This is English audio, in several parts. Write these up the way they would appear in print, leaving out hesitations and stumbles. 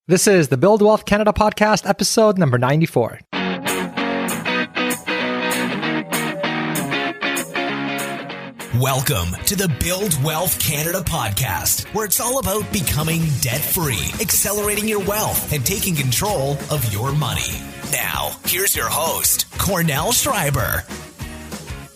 This is the Build Wealth Canada podcast, episode number 94. Welcome to the Build Wealth Canada podcast, where it's all about becoming debt-free, accelerating your wealth, and taking control of your money. Now, here's your host, Cornell Schreiber.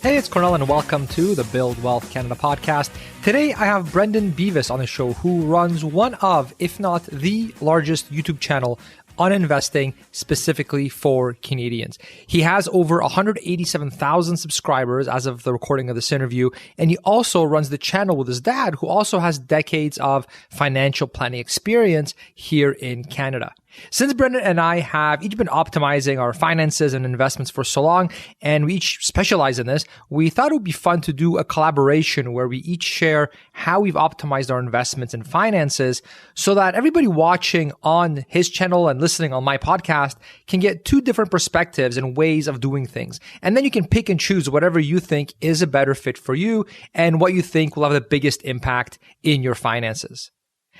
Hey, it's Cornell, and welcome to the Build Wealth Canada podcast. Today, I have Brendan Beavis on the show, who runs one of, if not the largest YouTube channel on investing specifically for Canadians. He has over 187,000 subscribers as of the recording of this interview, and he also runs the channel with his dad, who also has decades of financial planning experience here in Canada. Since Brendan and I have each been optimizing our finances and investments for so long, and we each specialize in this, we thought it would be fun to do a collaboration where we each share how we've optimized our investments and finances so that everybody watching on his channel and listening on my podcast can get two different perspectives and ways of doing things. And then you can pick and choose whatever you think is a better fit for you and what you think will have the biggest impact in your finances.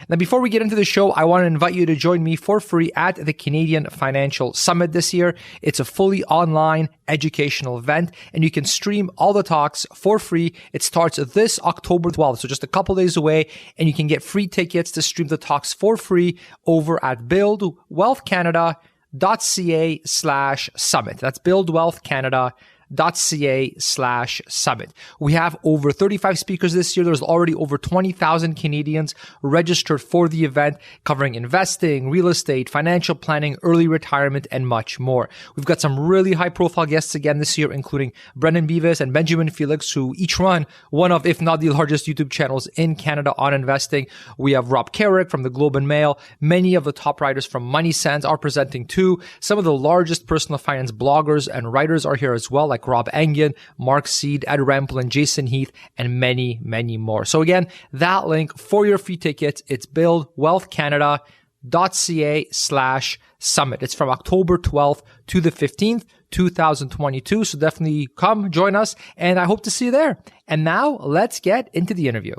Now, before we get into the show, I want to invite you to join me for free at the Canadian Financial Summit this year. It's a fully online educational event, and you can stream all the talks for free. It starts this October 12th, so just a couple days away, and you can get free tickets to stream the talks for free over at buildwealthcanada.ca/summit. That's buildwealthcanada.ca/summit. We have over 35 speakers this year. There's already over 20,000 Canadians registered for the event, covering investing, real estate, financial planning, early retirement, and much more. We've got some really high profile guests again this year, including Brendan Beavis and Benjamin Felix, who each run one of, if not the largest YouTube channels in Canada on investing. We have Rob Carrick from the Globe and Mail. Many of the top writers from MoneySense are presenting too. Some of the largest personal finance bloggers and writers are here as well, like Robb Engen, Mark Seed, Ed Rempel, and Jason Heath, and many, many more. So again, that link for your free tickets, it's buildwealthcanada.ca/summit. It's from October 12th to the 15th, 2022. So definitely come join us, and I hope to see you there. And now let's get into the interview.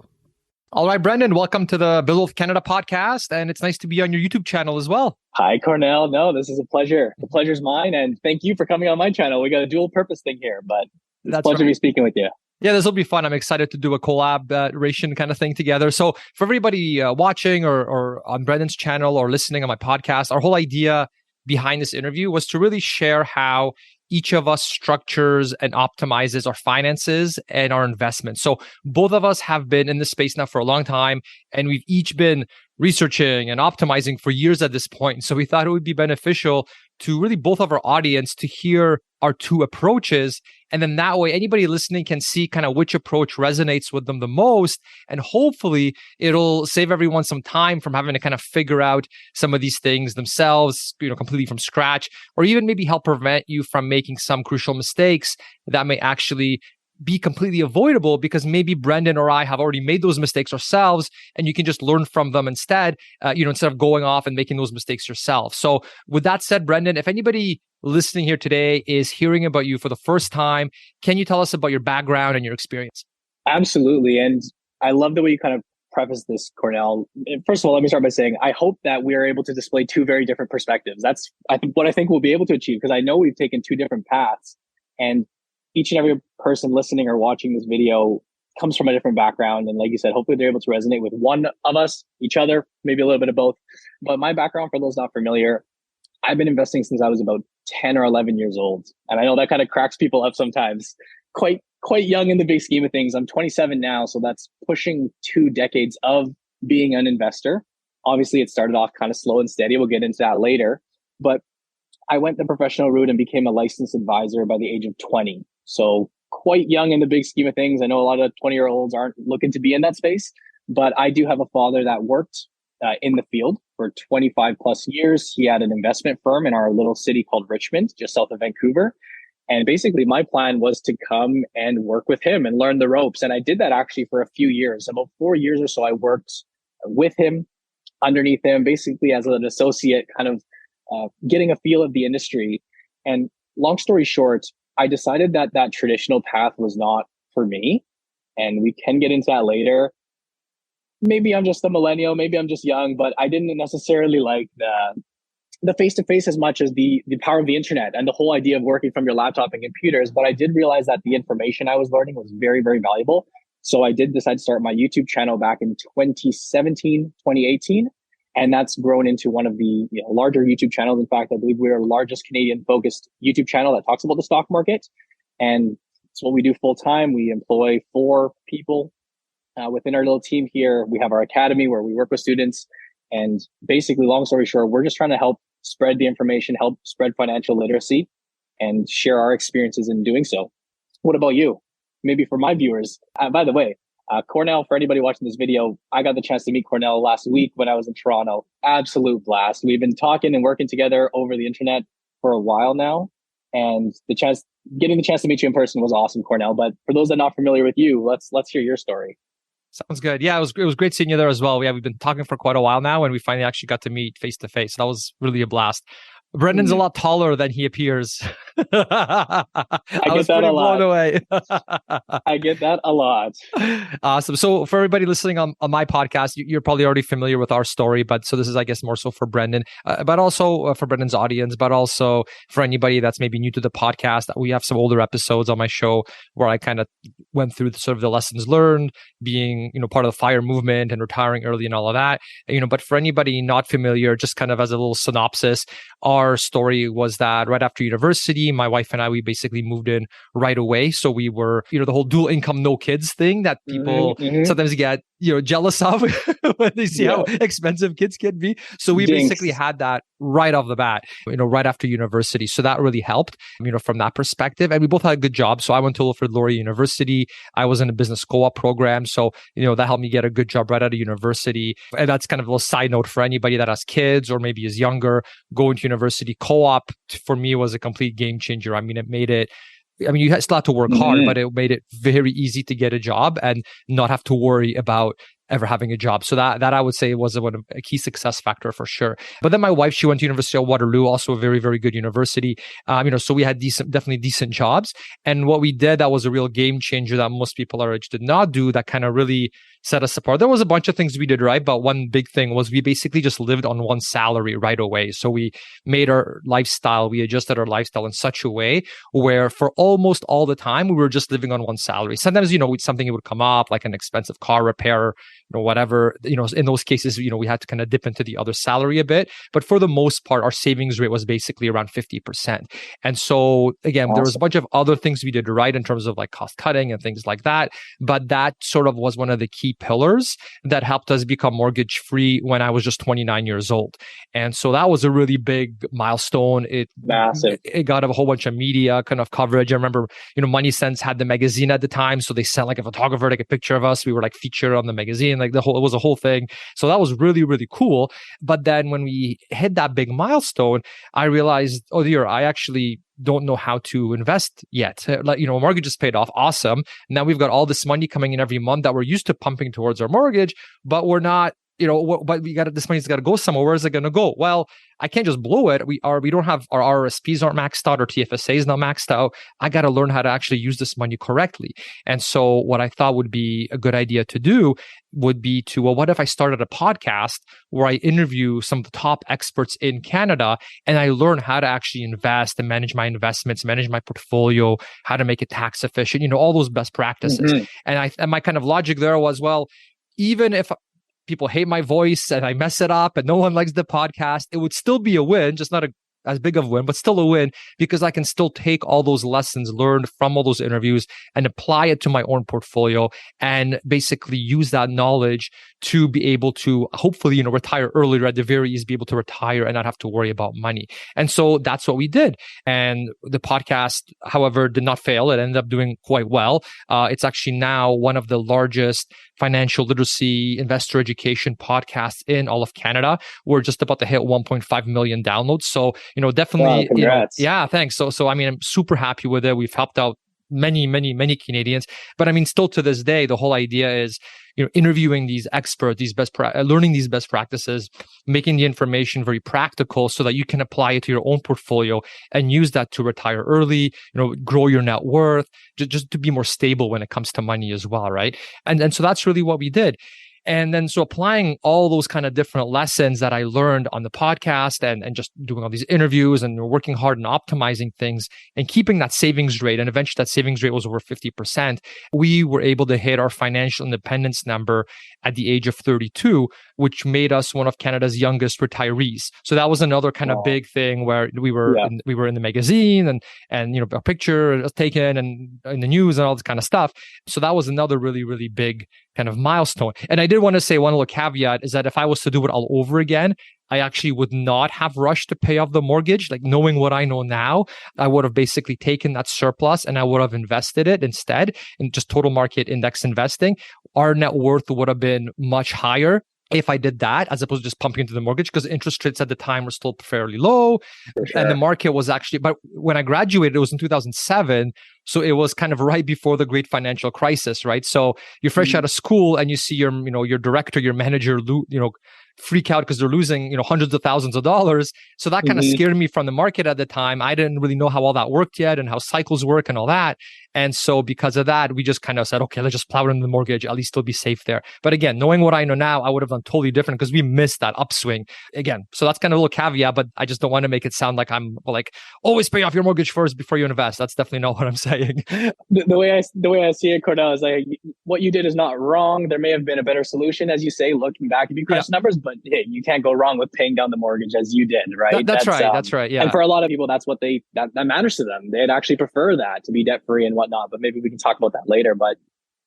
All right, Brendan, welcome to the Build Wealth Canada podcast, and it's nice to be on your YouTube channel as well. Hi, Cornell. No, this is a pleasure. The pleasure's mine, and thank you for coming on my channel. We got a dual purpose thing here, but it's a pleasure to be speaking with you. Yeah, this will be fun. I'm excited to do a collaboration kind of thing together. So for everybody watching or on Brendan's channel or listening on my podcast, our whole idea behind this interview was to really share how each of us structures and optimizes our finances and our investments. So both of us have been in this space now for a long time, and we've each been researching and optimizing for years at this point. So we thought it would be beneficial to really both of our audience to hear our two approaches. And then that way, anybody listening can see kind of which approach resonates with them the most. And hopefully it'll save everyone some time from having to kind of figure out some of these things themselves, completely from scratch, or even maybe help prevent you from making some crucial mistakes that may actually be completely avoidable because maybe Brendan or I have already made those mistakes ourselves, and you can just learn from them instead, instead of going off and making those mistakes yourself. So with that said, Brendan, if anybody listening here today is hearing about you for the first time, can you tell us about your background and your experience? Absolutely. And I love the way you kind of preface this, Cornell. First of all, let me start by saying, I hope that we are able to display two very different perspectives. That's what I think we'll be able to achieve, because I know we've taken two different paths, and each and every person listening or watching this video comes from a different background. And like you said, hopefully they're able to resonate with one of us, each other, maybe a little bit of both. But my background, for those not familiar, I've been investing since I was about 10 or 11 years old. And I know that kind of cracks people up sometimes. Quite young in the big scheme of things. I'm 27 now, so that's pushing 2 decades of being an investor. Obviously, it started off kind of slow and steady. We'll get into that later. But I went the professional route and became a licensed advisor by the age of 20. So quite young in the big scheme of things. I know a lot of 20-year-olds aren't looking to be in that space, but I do have a father that worked in the field for 25 plus years. He had an investment firm in our little city called Richmond, just south of Vancouver. And basically my plan was to come and work with him and learn the ropes. And I did that actually for a few years. About 4 years or so, I worked with him, underneath him, basically as an associate, kind of getting a feel of the industry. And long story short, I decided that that traditional path was not for me. And we can get into that later. maybe I'm just a millennial, maybe I'm just young, but I didn't necessarily like the face-to-face as much as the power of the internet and the whole idea of working from your laptop and computers. But I did realize that the information I was learning was very, very valuable. So I did decide to start my YouTube channel back in 2017, 2018. And that's grown into one of the larger YouTube channels. In fact, I believe we're the largest Canadian focused YouTube channel that talks about the stock market. And it's what we do full time. We employ 4 people within our little team here. We have our academy where we work with students. And basically, long story short, we're just trying to help spread the information, help spread financial literacy, and share our experiences in doing so. What about you? Maybe for my viewers, by the way, Cornell, for anybody watching this video, I got the chance to meet Cornell last week when I was in Toronto. Absolute blast. We've been talking and working together over the internet for a while now. And getting the chance to meet you in person was awesome, Cornell. But for those that are not familiar with you, let's hear your story. Sounds good. Yeah, it was great seeing you there as well. We've been talking for quite a while now, and we finally actually got to meet face to face. That was really a blast. Brendan's a lot taller than he appears. I get that a lot. Blown away. I get that a lot. Awesome. So for everybody listening on my podcast, you're probably already familiar with our story, but so this is, I guess, more so for Brendan, but also for Brendan's audience, but also for anybody that's maybe new to the podcast. We have some older episodes on my show where I kind of went through sort of the lessons learned, being, part of the FIRE movement and retiring early and all of that. But for anybody not familiar, just kind of as a little synopsis, our story was that right after university, my wife and I, we basically moved in right away. So we were, the whole dual income, no kids thing that people sometimes get, jealous of when they see how expensive kids can be. So we basically had that right off the bat, right after university. So that really helped, from that perspective. And we both had a good job. So I went to Wilfrid Laurier University. I was in a business co-op program. So, that helped me get a good job right out of university. And that's kind of a little side note for anybody that has kids or maybe is younger. Going to university co-op for me was a complete game changer. I mean, it made it, you still have to work hard, but it made it very easy to get a job and not have to worry about ever having a job. So that I would say was a key success factor for sure. But then my wife, she went to University of Waterloo, also a very, very good university. So we had definitely decent jobs. And what we did, that was a real game changer that most people our age did not do, that kind of really set us apart. There was a bunch of things we did right, but one big thing was we basically just lived on one salary right away. So we made our lifestyle, we adjusted our lifestyle in such a way where for almost all the time, we were just living on one salary. Sometimes, something would come up, like an expensive car repair, whatever, in those cases, we had to kind of dip into the other salary a bit. But for the most part, our savings rate was basically around 50%. And so again, There was a bunch of other things we did right in terms of like cost cutting and things like that. But that sort of was one of the key pillars that helped us become mortgage free when I was just 29 years old. And so that was a really big milestone. Massive. It got a whole bunch of media kind of coverage. I remember, MoneySense had the magazine at the time. So they sent like a photographer to take a picture of us. We were like featured on the magazine, like it was a whole thing. So that was really, really cool. But then when we hit that big milestone, I realized, oh dear, I actually don't know how to invest yet. Mortgage is paid off. Awesome. Now we've got all this money coming in every month that we're used to pumping towards our mortgage, but we're not, but this money's got to go somewhere. Where is it going to go? Well, I can't just blow it. We don't have our RRSPs aren't maxed out, our TFSA is not maxed out. I got to learn how to actually use this money correctly. And so what I thought would be a good idea to do would be to, what if I started a podcast where I interview some of the top experts in Canada and I learn how to actually invest and manage my investments, manage my portfolio, how to make it tax efficient, all those best practices. And my kind of logic there was, well, even if people hate my voice and I mess it up and no one likes the podcast, it would still be a win, just not as big of a win, but still a win because I can still take all those lessons learned from all those interviews and apply it to my own portfolio and basically use that knowledge to be able to hopefully, retire earlier at the very least, be able to retire and not have to worry about money. And so that's what we did. And the podcast, however, did not fail. It ended up doing quite well. It's actually now one of the largest financial literacy investor education podcasts in all of Canada. We're just about to hit 1.5 million downloads. So, definitely, wow, congrats. Yeah, thanks. So, I'm super happy with it. We've helped out many, many, many Canadians. But still to this day, the whole idea is, interviewing these experts, learning these best practices, making the information very practical so that you can apply it to your own portfolio and use that to retire early, grow your net worth, just to be more stable when it comes to money as well, right? And so that's really what we did. And then so applying all those kind of different lessons that I learned on the podcast and just doing all these interviews and working hard and optimizing things and keeping that savings rate. And eventually that savings rate was over 50%. We were able to hit our financial independence number at the age of 32, which made us one of Canada's youngest retirees. So that was another kind of big thing where we were in the magazine and a picture was taken and in the news and all this kind of stuff. So that was another really, really big kind of milestone. And I did want to say one little caveat is that if I was to do it all over again, I actually would not have rushed to pay off the mortgage. Like knowing what I know now, I would have basically taken that surplus and I would have invested it instead in just total market index investing. Our net worth would have been much higher if I did that, as opposed to just pumping into the mortgage, because interest rates at the time were still fairly low. Sure. And the market was actually, but when I graduated, it was in 2007. So it was kind of right before the great financial crisis, right? So you're fresh out of school and you see your director, your manager, freak out because they're losing, hundreds of thousands of dollars. So that kind of scared me from the market at the time. I didn't really know how all that worked yet and how cycles work and all that. And so because of that, we just kind of said, okay, let's just plow it into the mortgage. At least it'll be safe there. But again, knowing what I know now, I would have done totally different because we missed that upswing again. So that's kind of a little caveat, but I just don't want to make it sound like I'm like, always pay off your mortgage first before you invest. That's definitely not what I'm saying. The way I see it, Cornell, is like what you did is not wrong. There may have been a better solution, as you say, looking back if you crunch numbers, but hey, you can't go wrong with paying down the mortgage as you did, right? That's right. That's right. Yeah. And for a lot of people, that's what that matters to them. They'd actually prefer that to be debt free and whatnot. But maybe we can talk about that later. But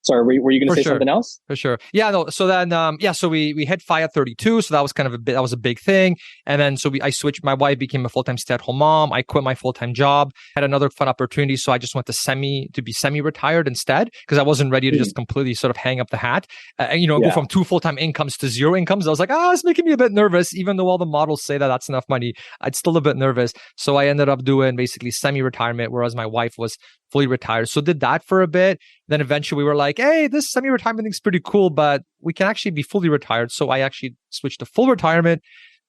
sorry, were you going to say something else? For sure. Yeah, no. So then, so we hit FI at 32. So that was kind of that was a big thing. And then, I switched, my wife became a full-time stay-at-home mom. I quit my full-time job, had another fun opportunity. So I just went to be semi-retired instead, because I wasn't ready to just completely sort of hang up the hat and, go from 2 full-time incomes to 0 incomes. I was like, it's making me a bit nervous. Even though all the models say that that's enough money, I'd still a bit nervous. So I ended up doing basically semi-retirement, whereas my wife was fully retired. So did that for a bit. Then eventually we were like, hey, this semi-retirement thing's pretty cool, but we can actually be fully retired. So I actually switched to full retirement,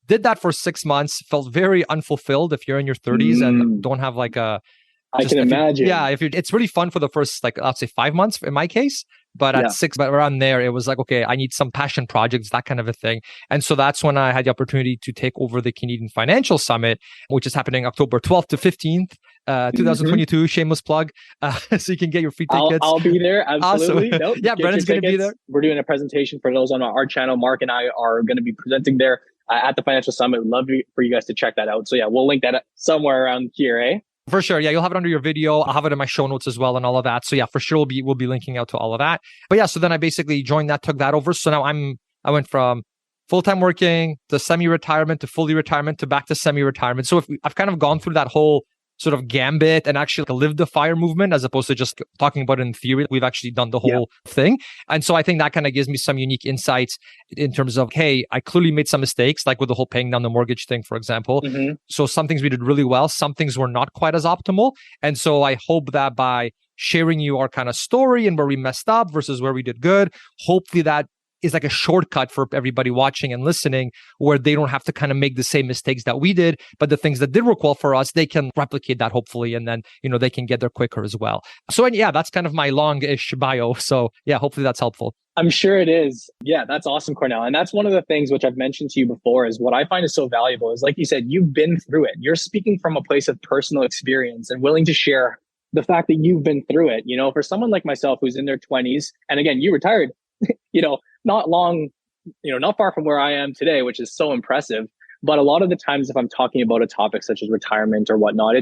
did that for 6 months, felt very unfulfilled if you're in your 30s and don't have like a... I can imagine. It's really fun for the first, let's say 5 months in my case. But at 6, but around there, it was like, okay, I need some passion projects, that kind of a thing. And so that's when I had the opportunity to take over the Canadian Financial Summit, which is happening October 12th to 15th, 2022. Shameless plug. So you can get your free tickets. I'll be there. Absolutely. Awesome. Nope, yeah, Brennan's going to be there. We're doing a presentation for those on our channel. Mark and I are going to be presenting there at the Financial Summit. We'd love for you guys to check that out. So yeah, we'll link that somewhere around here, eh? For sure. Yeah, you'll have it under your video. I'll have it in my show notes as well and all of that. So yeah, for sure we'll be linking out to all of that. But yeah, so then I basically joined that, took that over. So now I went from full-time working to semi-retirement to fully retirement to back to semi-retirement. So I've kind of gone through that whole sort of gambit and actually lived the FIRE movement as opposed to just talking about it in theory. We've actually done the whole thing. And so I think that kind of gives me some unique insights in terms of, hey, I clearly made some mistakes, like with the whole paying down the mortgage thing, for example. So some things we did really well, some things were not quite as optimal. And so I hope that by sharing you our kind of story and where we messed up versus where we did good, hopefully that is like a shortcut for everybody watching and listening, where they don't have to kind of make the same mistakes that we did, but the things that did work well for us, they can replicate that hopefully, and then, they can get there quicker as well. So, and yeah, that's kind of my long-ish bio. So yeah, hopefully that's helpful. I'm sure it is. Yeah, that's awesome, Cornell. And that's one of the things which I've mentioned to you before is what I find is so valuable is, like you said, you've been through it. You're speaking from a place of personal experience and willing to share the fact that you've been through it. For someone like myself who's in their 20s, and again, you retired, not long, not far from where I am today, which is so impressive. But a lot of the times, if I'm talking about a topic such as retirement or whatnot,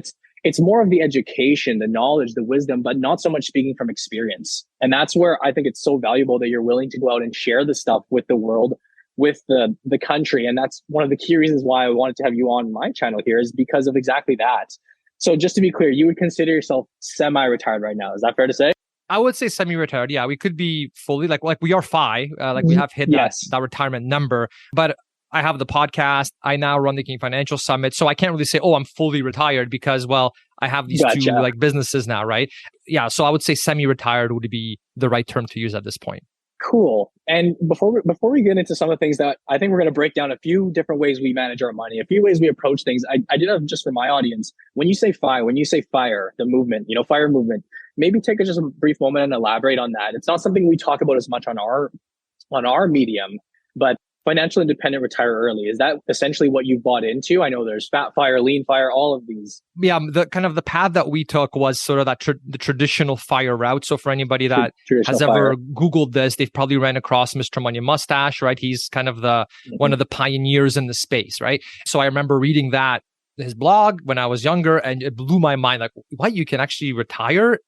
it's more of the education, the knowledge, the wisdom, but not so much speaking from experience. And that's where I think it's so valuable that you're willing to go out and share the stuff with the world, with the country. And that's one of the key reasons why I wanted to have you on my channel here, is because of exactly that. So just to be clear, you would consider yourself semi-retired right now. Is that fair to say? I would say semi-retired. Yeah, we could be fully like we are FI, we have hit that retirement number, but I have the podcast. I now run the King Financial Summit. So I can't really say, I'm fully retired because, I have these two businesses now, right? Yeah. So I would say semi-retired would be the right term to use at this point. Cool. And before we get into some of the things that I think we're going to break down a few different ways we manage our money, a few ways we approach things. I did have, just for my audience, when you say FIRE, the movement, FIRE movement, maybe take just a brief moment and elaborate on that. It's not something we talk about as much on our on our medium, but financial independent, retire early. Is that essentially what you bought into? I know there's fat fire, lean fire, all of these. Yeah, the kind of the path that we took was sort of that the traditional fire route. So for anybody that has ever Googled this, they've probably ran across Mr. Money Mustache, right? He's kind of one of the pioneers in the space, right? So I remember reading his blog when I was younger, and it blew my mind. Like, what, you can actually retire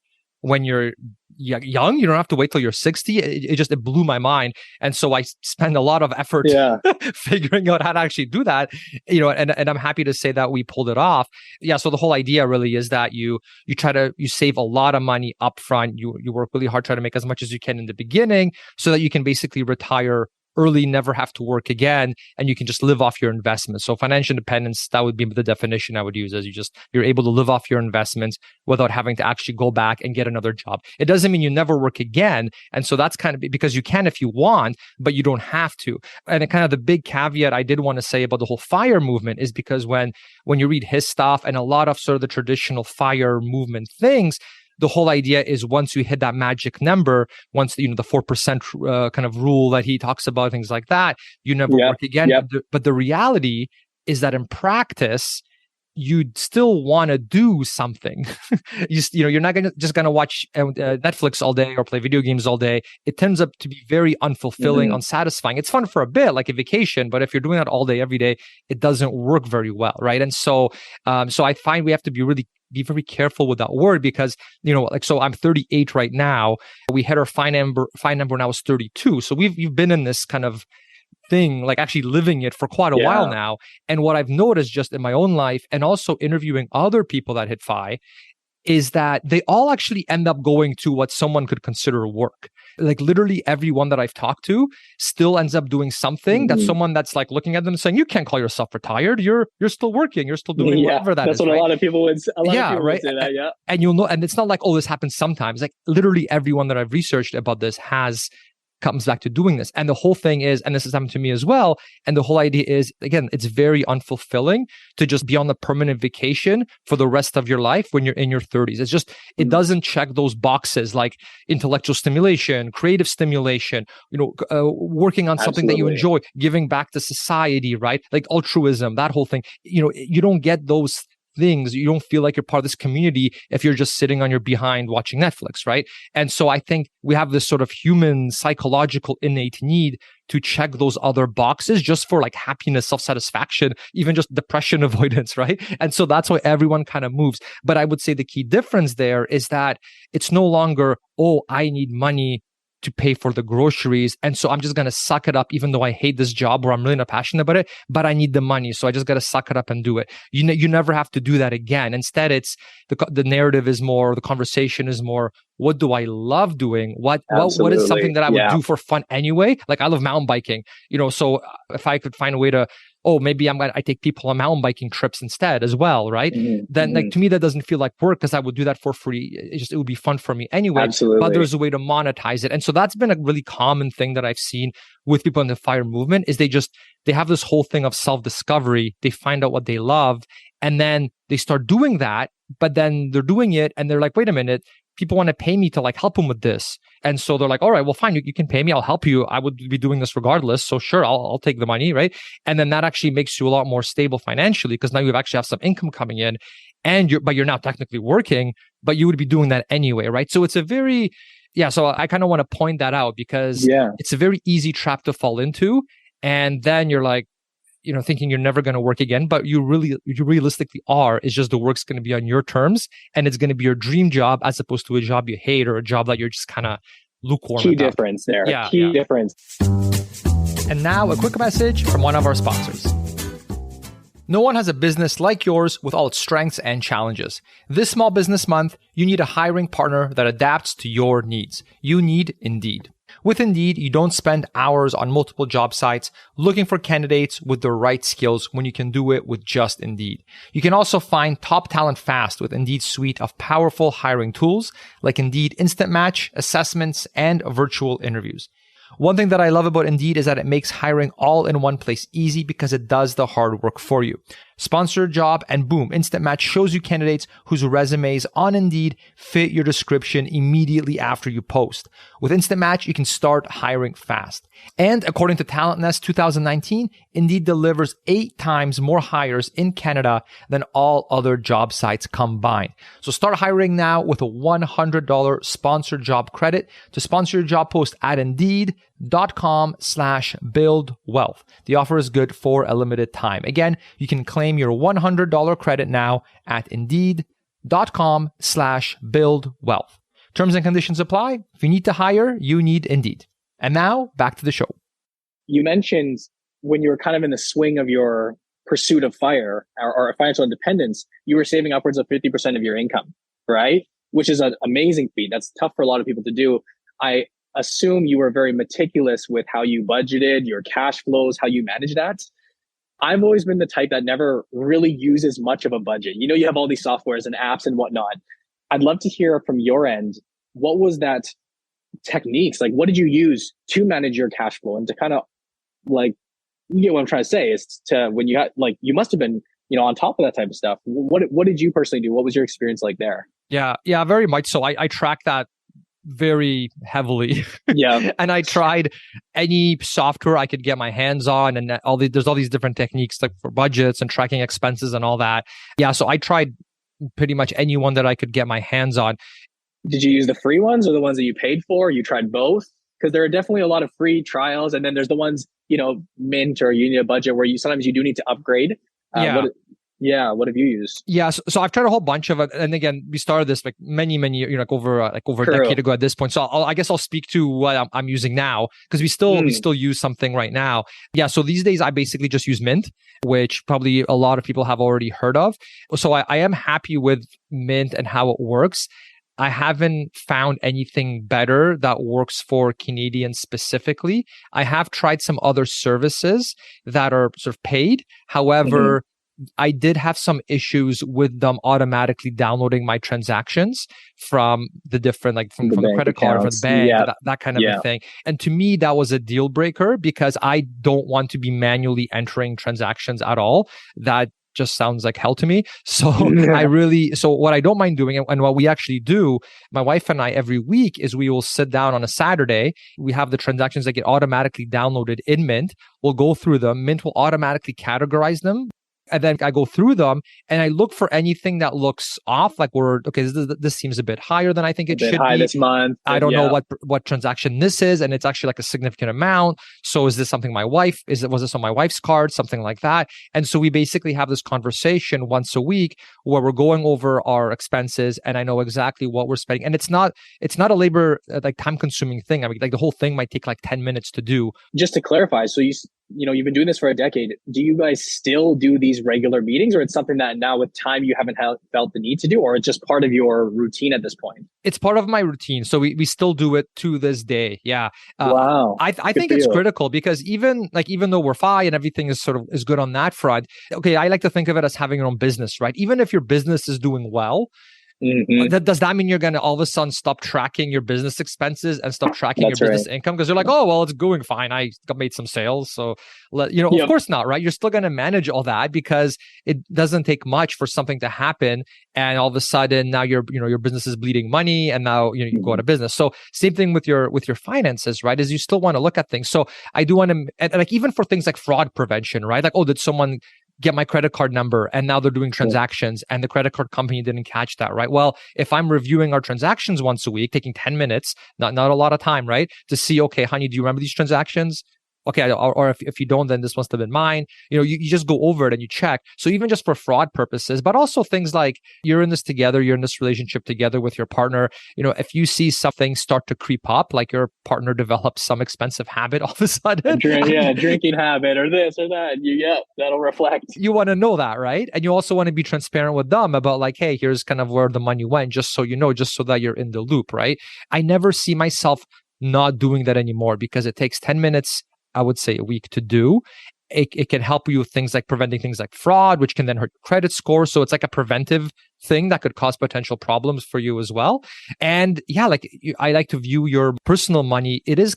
when you're young? You don't have to wait till you're 60. It blew my mind. And so I spent a lot of effort figuring out how to actually do that, and I'm happy to say that we pulled it off. Yeah. So the whole idea really is that you save a lot of money up front. You work really hard, try to make as much as you can in the beginning so that you can basically retire early, never have to work again, and you can just live off your investments. So financial independence, that would be the definition I would use, as you're able to live off your investments without having to actually go back and get another job. It doesn't mean you never work again. And so that's kind of because you can if you want, but you don't have to. And kind of the big caveat I did want to say about the whole FIRE movement is because when you read his stuff and a lot of sort of the traditional FIRE movement things, the whole idea is once you hit that magic number, once the 4% kind of rule that he talks about, things like that, you never work again. But the reality is that in practice, you'd still want to do something. You're not just going to watch Netflix all day or play video games all day. It tends up to be very unfulfilling, unsatisfying. It's fun for a bit, like a vacation, but if you're doing that all day, every day, it doesn't work very well, right? And so I find we have to be very careful with that word because, so I'm 38 right now. We hit our fine number when I was 32. So we've been in this kind of thing, like actually living it for quite a while now. And what I've noticed just in my own life and also interviewing other people that hit FI is that they all actually end up going to what someone could consider work. Like literally everyone that I've talked to still ends up doing something that someone that's like looking at them saying, you can't call yourself retired. You're still working. You're still doing whatever that that's is. That's what right? a lot of people would say. Would say that, yeah. And you'll know, and it's not like, oh, this happens sometimes. Like literally everyone that I've researched about this comes back to doing this. And the whole thing is, and this has happened to me as well, and the whole idea is, again, it's very unfulfilling to just be on the permanent vacation for the rest of your life when you're in your 30s. It's just, it doesn't check those boxes like intellectual stimulation, creative stimulation, working on something that you enjoy, giving back to society, right? Like altruism, that whole thing. You don't get those things. You don't feel like you're part of this community if you're just sitting on your behind watching Netflix, right? And so I think we have this sort of human psychological innate need to check those other boxes just for like happiness, self-satisfaction, even just depression avoidance, right? And so that's why everyone kind of moves. But I would say the key difference there is that it's no longer, oh, I need money to pay for the groceries. And so I'm just going to suck it up, even though I hate this job or I'm really not passionate about it, but I need the money. So I just got to suck it up and do it. You never have to do that again. Instead, it's the narrative is more, the conversation is more, what do I love doing? What is something that I would do for fun anyway? Like I love mountain biking, so if I could find a way to, maybe I take people on mountain biking trips instead as well, right? Then like to me, that doesn't feel like work because I would do that for free. It would be fun for me anyway. Absolutely. But there's a way to monetize it. And so that's been a really common thing that I've seen with people in the FIRE movement is they have this whole thing of self-discovery. They find out what they love and then they start doing that, but then they're doing it and they're like, wait a minute, people want to pay me to like help them with this. And so they're like, all right, well, fine, you can pay me. I'll help you. I would be doing this regardless. So sure, I'll take the money, right? And then that actually makes you a lot more stable financially because now you actually have some income coming in but you're now technically working, but you would be doing that anyway, right? So it's a very, so I kind of want to point that out because it's a very easy trap to fall into. And then you're like, thinking you're never going to work again, but you realistically are. It's just the work's going to be on your terms and it's going to be your dream job as opposed to a job you hate or a job that you're just kind of lukewarm Key about. difference there. Key difference. And now a quick message from one of our sponsors. No one has a business like yours with all its strengths and challenges. This Small Business Month, you need a hiring partner that adapts to your needs. You need Indeed. With Indeed, you don't spend hours on multiple job sites looking for candidates with the right skills when you can do it with just Indeed. You can also find top talent fast with Indeed's suite of powerful hiring tools like Indeed Instant Match, assessments, and virtual interviews. One thing that I love about Indeed is that it makes hiring all in one place easy because it does the hard work for you. Sponsor a job and boom, Instant Match shows you candidates whose resumes on Indeed fit your description immediately after you post. With Instant Match, you can start hiring fast. And according to Talent Nest 2019, Indeed delivers 8 times more hires in Canada than all other job sites combined. So start hiring now with a $100 sponsored job credit to sponsor your job post at Indeed.com/buildwealth. The offer is good for a limited time. Again, you can claim your $100 credit now at Indeed.com/buildwealth. Terms and conditions apply. If you need to hire, you need Indeed. And now back to the show. You mentioned when you were kind of in the swing of your pursuit of FIRE or financial independence, you were saving upwards of 50% of your income, right? Which is an amazing feat. That's tough for a lot of people to do. I assume you were very meticulous with how you budgeted, your cash flows, how you manage that. I've always been the type that never really uses much of a budget. You know, you have all these softwares and apps and whatnot. I'd love to hear from your end, what was that techniques? Like, what did you use to manage your cash flow and to kind of like, you get what I'm trying to say is to when you had like, you must have been, you know, on top of that type of stuff. What did you personally do? What was your experience like there? Yeah, very much so. I track that very heavily. Yeah. And I tried any software I could get my hands on, and there's all these different techniques like for budgets and tracking expenses and all that. Yeah, so I tried pretty much any one that I could get my hands on. Did you use the free ones or the ones that you paid for? You tried both? Because there are definitely a lot of free trials, and then there's the ones, you know, Mint or you need a budget where sometimes you do need to upgrade. What have you used? Yeah, so I've tried a whole bunch of it, and again, we started this like many, you know, over a decade ago at this point. So I guess I'll speak to what I'm using now because we still use something right now. Yeah, so these days I basically just use Mint, which probably a lot of people have already heard of. So I am happy with Mint and how it works. I haven't found anything better that works for Canadians specifically. I have tried some other services that are sort of paid. However, I did have some issues with them automatically downloading my transactions from the different, like from the credit card, from the bank, that kind of a thing. And to me, that was a deal breaker because I don't want to be manually entering transactions at all. That just sounds like hell to me. So so what I don't mind doing and what we actually do, my wife and I every week is we will sit down on a Saturday. We have the transactions that get automatically downloaded in Mint. We'll go through them. Mint will automatically categorize them. And then I go through them and I look for anything that looks off. Like this seems a bit higher than I think it should be this month. I don't know what transaction this is, and it's actually like a significant amount. So is this something was this on my wife's card? Something like that. And so we basically have this conversation once a week where we're going over our expenses, and I know exactly what we're spending. And it's not a labor like time consuming thing. I mean, like the whole thing might take like 10 minutes to do. Just to clarify, so you've been doing this for a decade. Do you guys still do these regular meetings, or it's something that now with time you haven't felt the need to do, or it's just part of your routine at this point? It's part of my routine. So we still do it to this day. Yeah. Wow. I think it's critical because even though we're fine and everything is good on that front. Okay. I like to think of it as having your own business, right? Even if your business is doing well, does that mean you're going to all of a sudden stop tracking your business expenses and stop tracking your business income? Because you're like, oh, well, it's going fine. I made some sales. So, of course not, right? You're still going to manage all that because it doesn't take much for something to happen. And all of a sudden now your business is bleeding money and now you go out of business. So same thing with your finances, right? Is you still want to look at things. So I do want to, and like even for things like fraud prevention, right? Like, oh, did someone get my credit card number and now they're doing transactions and the credit card company didn't catch that, right? Well, if I'm reviewing our transactions once a week, taking 10 minutes, not a lot of time, right? To see, okay, honey, do you remember these transactions? Okay, or if you don't, then this must have been mine. You just go over it and you check. So even just for fraud purposes, but also things like you're in this together, you're in this relationship together with your partner. If you see something start to creep up, like your partner develops some expensive habit all of a sudden. Drinking habit or this or that. That'll reflect. You want to know that, right? And you also want to be transparent with them about like, hey, here's kind of where the money went, just so just so that you're in the loop, right? I never see myself not doing that anymore because it takes 10 minutes, I would say, a week to do. It can help you with things like preventing things like fraud, which can then hurt credit score. So it's like a preventive thing that could cause potential problems for you as well. And yeah, I like to view your personal money. It is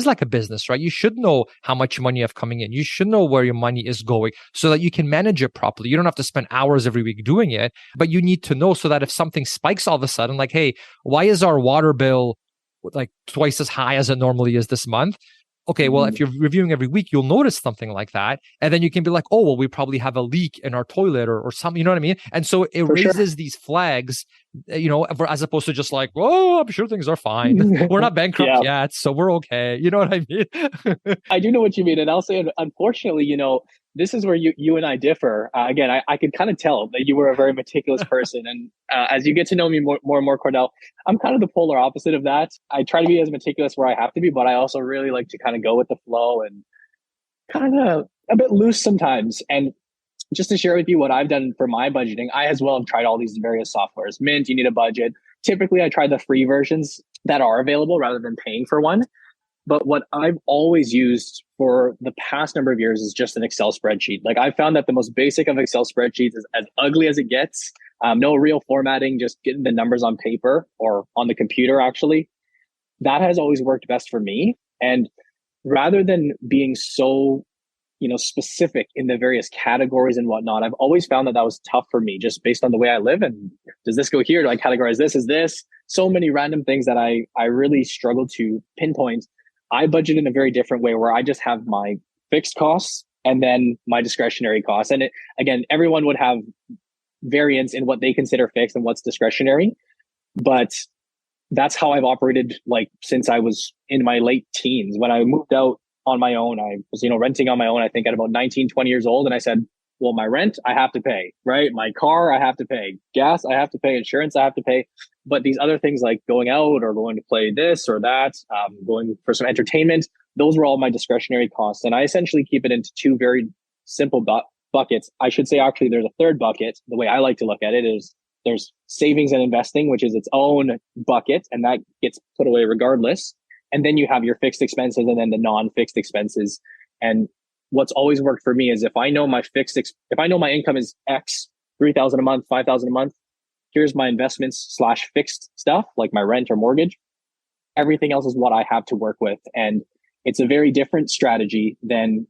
like a business, right? You should know how much money you have coming in. You should know where your money is going so that you can manage it properly. You don't have to spend hours every week doing it, but you need to know so that if something spikes all of a sudden, like, hey, why is our water bill like twice as high as it normally is this month? Okay, well, if you're reviewing every week, you'll notice something like that. And then you can be like, oh, well, we probably have a leak in our toilet or something, you know what I mean? And so it raises these flags, as opposed to just like, oh, I'm sure things are fine. We're not bankrupt yet, so we're okay. You know what I mean? I do know what you mean. And I'll say, unfortunately, this is where you and I differ. Again, I could kind of tell that you were a very meticulous person. And as you get to know me more and more, Cornell, I'm kind of the polar opposite of that. I try to be as meticulous where I have to be, but I also really like to kind of go with the flow and kind of a bit loose sometimes. And just to share with you what I've done for my budgeting, I as well have tried all these various softwares. Mint, you need a budget. Typically, I try the free versions that are available rather than paying for one. But what I've always used for the past number of years is just an Excel spreadsheet. Like I found that the most basic of Excel spreadsheets is as ugly as it gets. No real formatting, just getting the numbers on paper or on the computer, actually. That has always worked best for me. And rather than being so, specific in the various categories and whatnot, I've always found that was tough for me just based on the way I live. And does this go here? Do I categorize this as this? So many random things that I really struggle to pinpoint. I budget in a very different way where I just have my fixed costs and then my discretionary costs. And again, everyone would have variance in what they consider fixed and what's discretionary. But that's how I've operated since I was in my late teens. When I moved out on my own, I was, renting on my own, I think at about 19, 20 years old. And I said, well, my rent, I have to pay, right? My car, I have to pay. Gas, I have to pay. Insurance, I have to pay. But these other things like going out or going to play this or that, going for some entertainment, those were all my discretionary costs. And I essentially keep it into two very simple buckets. I should say, actually, there's a third bucket. The way I like to look at it is there's savings and investing, which is its own bucket, and that gets put away regardless. And then you have your fixed expenses and then the non-fixed expenses. And what's always worked for me is if I know my income is X, 3,000 a month, 5,000 a month, here's my investments / fixed stuff like my rent or mortgage. Everything else is what I have to work with. And it's a very different strategy than,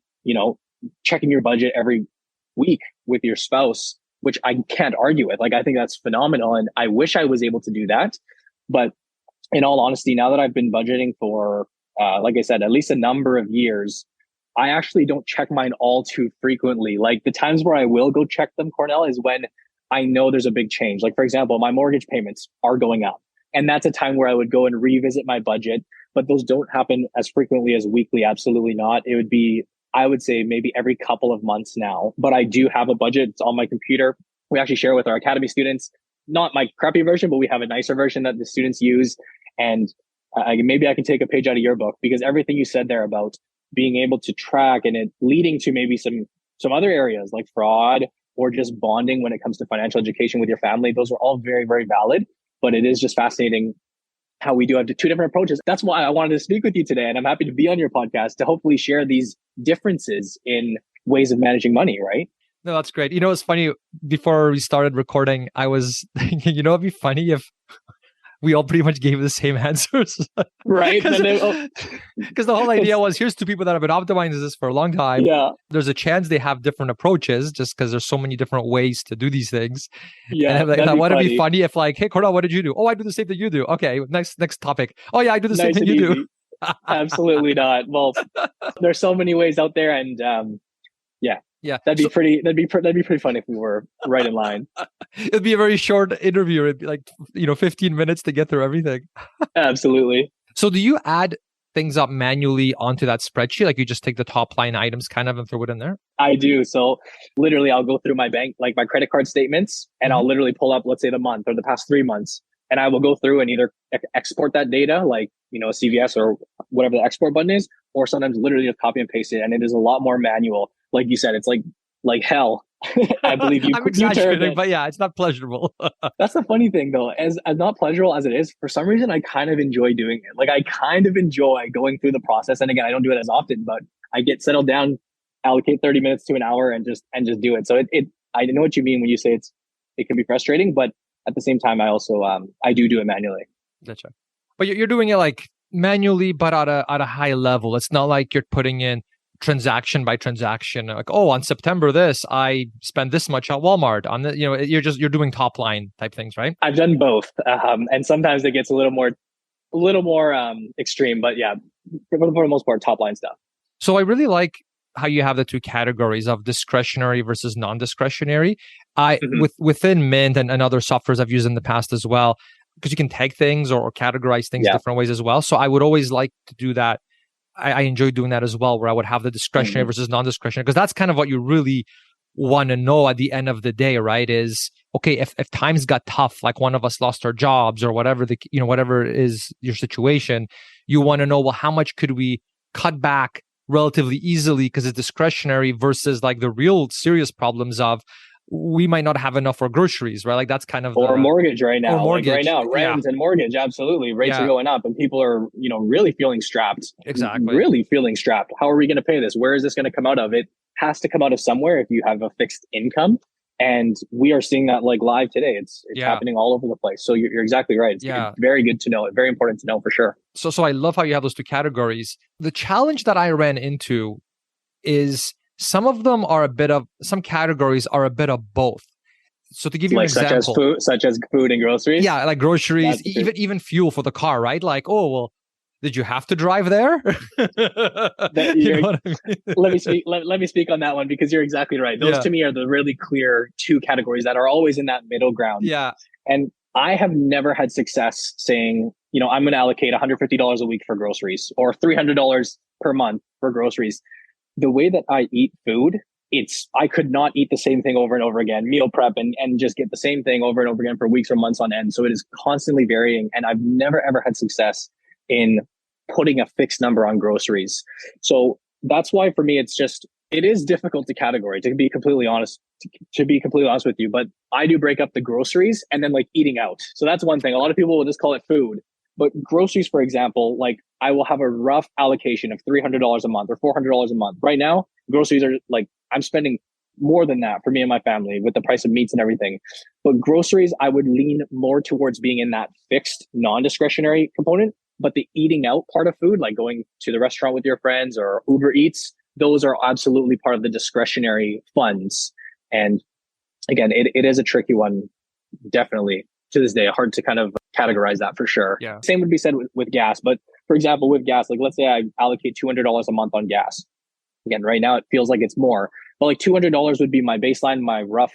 checking your budget every week with your spouse, which I can't argue with. I think that's phenomenal. And I wish I was able to do that. But in all honesty, now that I've been budgeting for, like I said, at least a number of years, I actually don't check mine all too frequently. Like the times where I will go check them, Cornell, is when I know there's a big change. Like, for example, my mortgage payments are going up. And that's a time where I would go and revisit my budget. But those don't happen as frequently as weekly. Absolutely not. It would be, I would say, maybe every couple of months now. But I do have a budget. It's on my computer. We actually share with our academy students. Not my crappy version, but we have a nicer version that the students use. And maybe I can take a page out of your book, because everything you said there about being able to track and it leading to maybe some other areas like fraud or just bonding when it comes to financial education with your family, those are all very, very valid. But it is just fascinating how we do have two different approaches. That's why I wanted to speak with you today. And I'm happy to be on your podcast to hopefully share these differences in ways of managing money, right? No, that's great. It's funny. Before we started recording, I was thinking, it'd be funny if we all pretty much gave the same answers. Right. Because the whole idea was, here's two people that have been optimizing this for a long time. Yeah. There's a chance they have different approaches just because there's so many different ways to do these things. Yeah. And would it be funny if hey, Cornell, what did you do? Oh, I do the same thing you do. Okay, next topic. Oh yeah, I do the same thing you do. Absolutely not. Well, there's so many ways out there, and yeah, that'd be pretty fun if we were right in line. It'd be a very short interview. It'd be 15 minutes to get through everything. Absolutely. So do you add things up manually onto that spreadsheet? Like you just take the top line items kind of and throw it in there? I do. So literally I'll go through my bank, like my credit card statements, and I'll literally pull up, let's say, the month or the past 3 months. And I will go through and either export that data, like, a CVS or whatever the export button is, or sometimes literally just copy and paste it. And it is a lot more manual. Like you said, it's like hell. I believe you. I'm exaggerating, but yeah, it's not pleasurable. That's the funny thing, though. As not pleasurable as it is, for some reason, I kind of enjoy doing it. Like I kind of enjoy going through the process. And again, I don't do it as often, but I get settled down, allocate 30 minutes to an hour, and just do it. So I know what you mean when you say it can be frustrating, but at the same time, I also I do it manually. Gotcha. But you're doing it like manually, but at a high level. It's not like you're putting in transaction by transaction. Like, oh, on September this, I spent this much at Walmart. On the, you're doing top line type things, right? I've done both, and sometimes it gets a little more extreme. But yeah, for the most part, top line stuff. So I really like how you have the two categories of discretionary versus non-discretionary. Within Mint and other softwares I've used in the past as well, because you can tag things or categorize things different ways as well. So I would always like to do that. I enjoy doing that as well, where I would have the discretionary versus non-discretionary, because that's kind of what you really want to know at the end of the day, right? Is okay, if times got tough, like one of us lost our jobs or whatever whatever is your situation, you want to know, well, how much could we cut back relatively easily because it's discretionary versus like the real serious problems of we might not have enough for groceries, right? Like that's kind of or mortgage right now. Or mortgage. Like right now, rent and mortgage, absolutely. Rates are going up and people are, really feeling strapped. Exactly. Really feeling strapped. How are we going to pay this? Where is this going to come out of? It has to come out of somewhere if you have a fixed income. And we are seeing that like live today. It's happening all over the place. So you're exactly right. It's very good to know. Very important to know for sure. So I love how you have those two categories. The challenge that I ran into is some categories are a bit of both. So to give you an example, such as food and groceries. Yeah, like groceries, even fuel for the car, right? Like, oh, well, did you have to drive there? Let me speak on that one, because you're exactly right. Those to me are the really clear two categories that are always in that middle ground. Yeah. And I have never had success saying, I'm going to allocate $150 a week for groceries or $300 per month for groceries. The way that I eat food, I could not eat the same thing over and over again, meal prep and just get the same thing over and over again for weeks or months on end. So it is constantly varying. And I've never, ever had success in putting a fixed number on groceries. So that's why for me, it is difficult to categorize, to be completely honest with you. But I do break up the groceries and then like eating out. So that's one thing. A lot of people will just call it food. But groceries, for example, like I will have a rough allocation of $300 a month or $400 a month. Right now, groceries are like, I'm spending more than that for me and my family with the price of meats and everything. But groceries, I would lean more towards being in that fixed non-discretionary component. But the eating out part of food, like going to the restaurant with your friends or Uber Eats, those are absolutely part of the discretionary funds. And again, it is a tricky one, definitely to this day, hard to kind of categorize that for sure. Yeah. Same would be said with gas. But for example, with gas, like let's say I allocate $200 a month on gas. Again, right now it feels like it's more, but like $200 would be my baseline, my rough,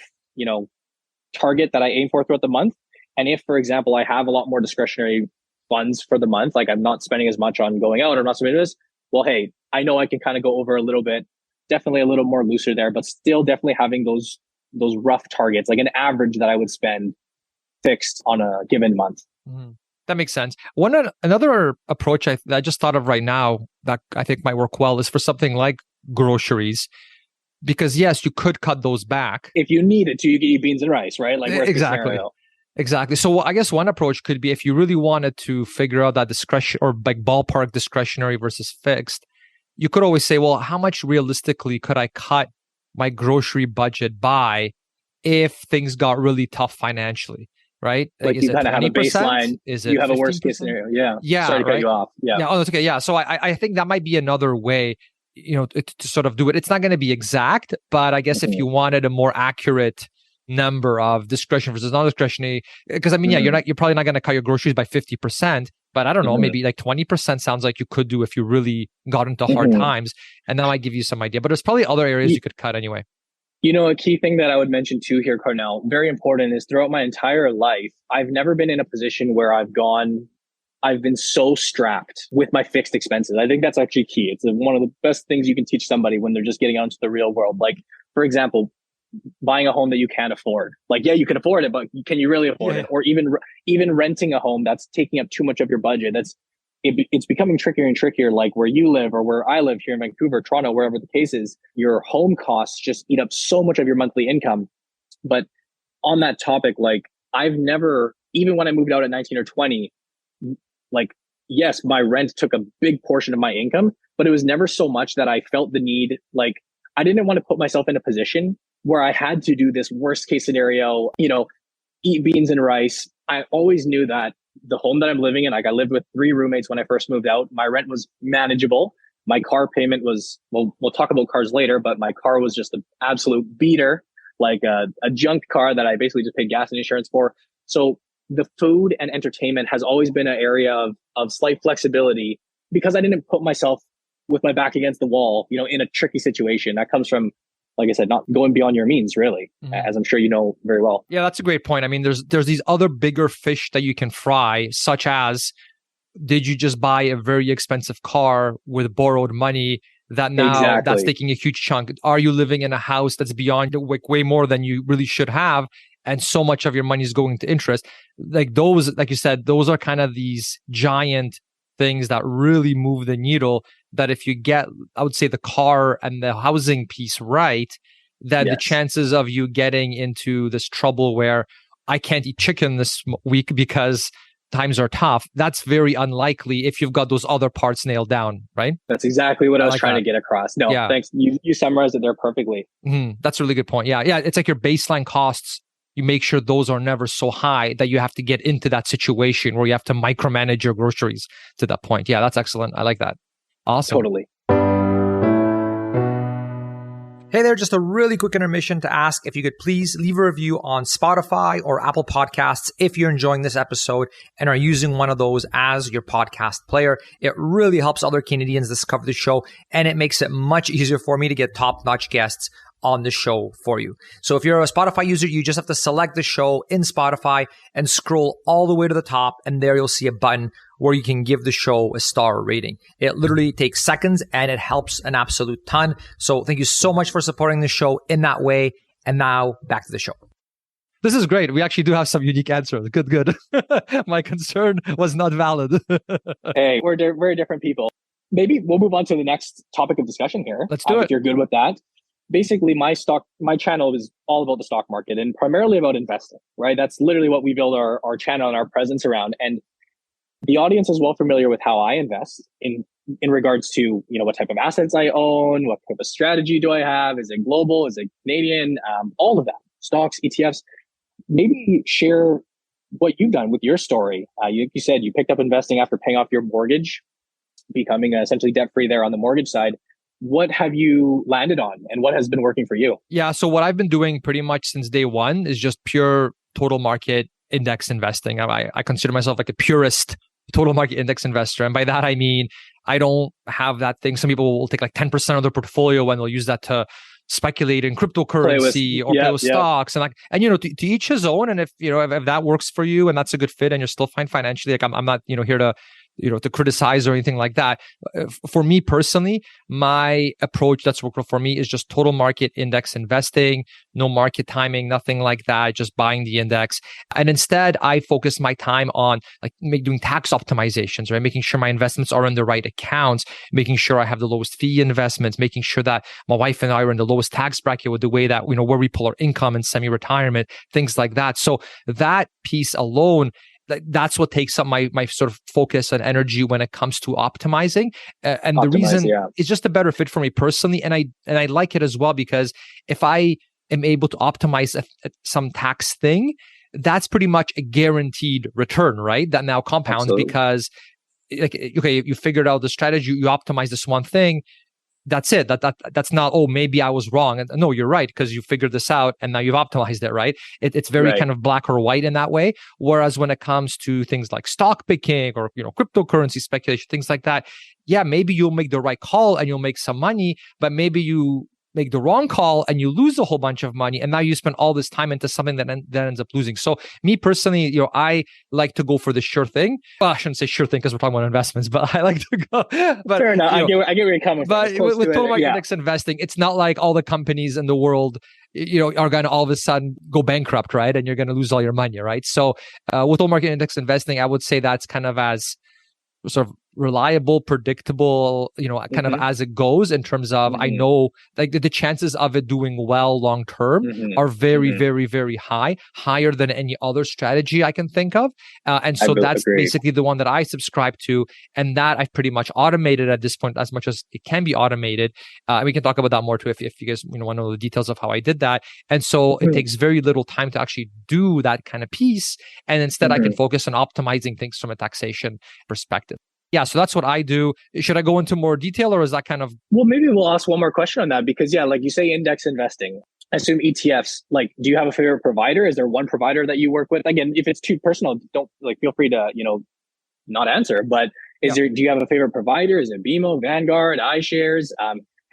target that I aim for throughout the month. And if, for example, I have a lot more discretionary funds for the month, like I'm not spending as much on going out or not spending this, well, hey, I know I can kind of go over a little bit, definitely a little more looser there, but still definitely having those rough targets, like an average that I would spend fixed on a given month. Mm-hmm. That makes sense. Another approach I just thought of right now that I think might work well is for something like groceries, because yes, you could cut those back. If you needed to, you get beans and rice, right? Like Exactly. So I guess one approach could be if you really wanted to figure out that discretion or like ballpark discretionary versus fixed, you could always say, well, how much realistically could I cut my grocery budget by if things got really tough financially, right? Like you kind of have a baseline. Is it you have 15%? A worst case scenario? Yeah. Sorry to cut you off. Yeah. Oh, that's okay. Yeah. So I think that might be another way, to sort of do it. It's not going to be exact, but I guess if you wanted a more accurate number of discretion versus non-discretionary, because you're probably not going to cut your groceries by 50%, but I don't know, maybe like 20% sounds like you could do if you really got into hard times, and that might give you some idea. But there's probably other areas you could cut anyway. A key thing that I would mention too here, Cornell, very important, is throughout my entire life, I've never been in a position where I've been so strapped with my fixed expenses. I think that's actually key. It's one of the best things you can teach somebody when they're just getting out into the real world. Like, for example, buying a home that you can't afford. Like, yeah, you can afford it, but can you really afford it? Or even renting a home that's taking up too much of your budget. It's becoming trickier and trickier. Like where you live or where I live here in Vancouver, Toronto, wherever the case is, your home costs just eat up so much of your monthly income. But on that topic, like I've never, even when I moved out at 19 or 20, like, yes, my rent took a big portion of my income, but it was never so much that I felt the need. Like I didn't want to put myself in a position where I had to do this worst case scenario, eat beans and rice. I always knew that the home that I'm living in, like I lived with 3 roommates when I first moved out. My rent was manageable. My car payment was, well, we'll talk about cars later, but my car was just an absolute beater, like a junk car that I basically just paid gas and insurance for. So the food and entertainment has always been an area of slight flexibility because I didn't put myself with my back against the wall, in a tricky situation. That comes from, like I said, not going beyond your means, really, as I'm sure you know very well. Yeah, that's a great point. I mean, there's these other bigger fish that you can fry, such as, did you just buy a very expensive car with borrowed money that now that's taking a huge chunk? Are you living in a house that's beyond way more than you really should have? And so much of your money is going to interest. Like those, like you said, those are kind of these giant things that really move the needle, that if you get, I would say, the car and the housing piece right, then the chances of you getting into this trouble where I can't eat chicken this week because times are tough, that's very unlikely if you've got those other parts nailed down, right? That's exactly what I was trying to get across. No, thanks. You summarized it there perfectly. That's a really good point. Yeah. It's like your baseline costs, you make sure those are never so high that you have to get into that situation where you have to micromanage your groceries to that point. Yeah, that's excellent. I like that. Awesome. Totally. Hey there, just a really quick intermission to ask if you could please leave a review on Spotify or Apple Podcasts if you're enjoying this episode and are using one of those as your podcast player. It really helps other Canadians discover the show, and it makes it much easier for me to get top-notch guests on the show for you. So if you're a Spotify user, you just have to select the show in Spotify and scroll all the way to the top, and there you'll see a button where you can give the show a star rating. It literally takes seconds and it helps an absolute ton. So thank you so much for supporting the show in that way. And now back to the show. This is great. We actually do have some unique answers. Good. My concern was not valid. Hey, we're very different people. Maybe we'll move on to the next topic of discussion here. Let's do it. If you're good with that. Basically, my channel is all about the stock market and primarily about investing, right? That's literally what we build our channel and our presence around. And the audience is well familiar with how I invest in regards to, what type of assets I own, what type of strategy do I have? Is it global? Is it Canadian? All of that, stocks, ETFs. Maybe share what you've done with your story. You said you picked up investing after paying off your mortgage, becoming essentially debt-free there on the mortgage side. What have you landed on and what has been working for you? Yeah. So what I've been doing pretty much since day one is just pure total market index investing. I consider myself like a purist total market index investor. And by that, I mean, I don't have that thing. Some people will take like 10% of their portfolio and they'll use that to speculate in cryptocurrency or play with stocks. And to each his own. And if that works for you and that's a good fit and you're still fine financially, like I'm not, here to criticize or anything like that. For me personally, my approach that's worked for me is just total market index investing, no market timing, nothing like that, just buying the index. And instead, I focus my time on doing tax optimizations, right? Making sure my investments are in the right accounts, making sure I have the lowest fee investments, making sure that my wife and I are in the lowest tax bracket with the way that, where we pull our income in semi-retirement, things like that. So that piece alone, that's what takes up my sort of focus and energy when it comes to optimizing. The reason is just a better fit for me personally. And I like it as well because if I am able to optimize some tax thing, that's pretty much a guaranteed return, right? That now compounds. Absolutely. Because you figured out the strategy, you optimize this one thing. That's it. That's not, maybe I was wrong. And no, you're right, because you figured this out and now you've optimized it, right? It's very kind of black or white in that way. Whereas when it comes to things like stock picking or, cryptocurrency speculation, things like that, maybe you'll make the right call and you'll make some money, but maybe you make the wrong call and you lose a whole bunch of money. And now you spend all this time into something that ends up losing. So me personally, I like to go for the sure thing. Well, I shouldn't say sure thing because we're talking about investments, but I like to go. But, fair enough. I get where you're coming from. But with total market index investing, it's not like all the companies in the world, are going to all of a sudden go bankrupt, right? And you're going to lose all your money, right? So with total market index investing, I would say that's kind of as sort of reliable, predictable, kind of as it goes in terms of I know like the chances of it doing well long term are very, very, very high, higher than any other strategy I can think of. And so that's basically the one that I subscribe to. And that I've pretty much automated at this point as much as it can be automated. We can talk about that more too if you guys want to know the details of how I did that. And so it takes very little time to actually do that kind of piece. And instead I can focus on optimizing things from a taxation perspective. Yeah, so that's what I do. Should I go into more detail or is that kind of... Well, maybe we'll ask one more question on that because like you say index investing. I assume ETFs, like, do you have a favorite provider? Is there one provider that you work with? Again, if it's too personal, don't feel free to, not answer, but do you have a favorite provider? Is it BMO, Vanguard, iShares?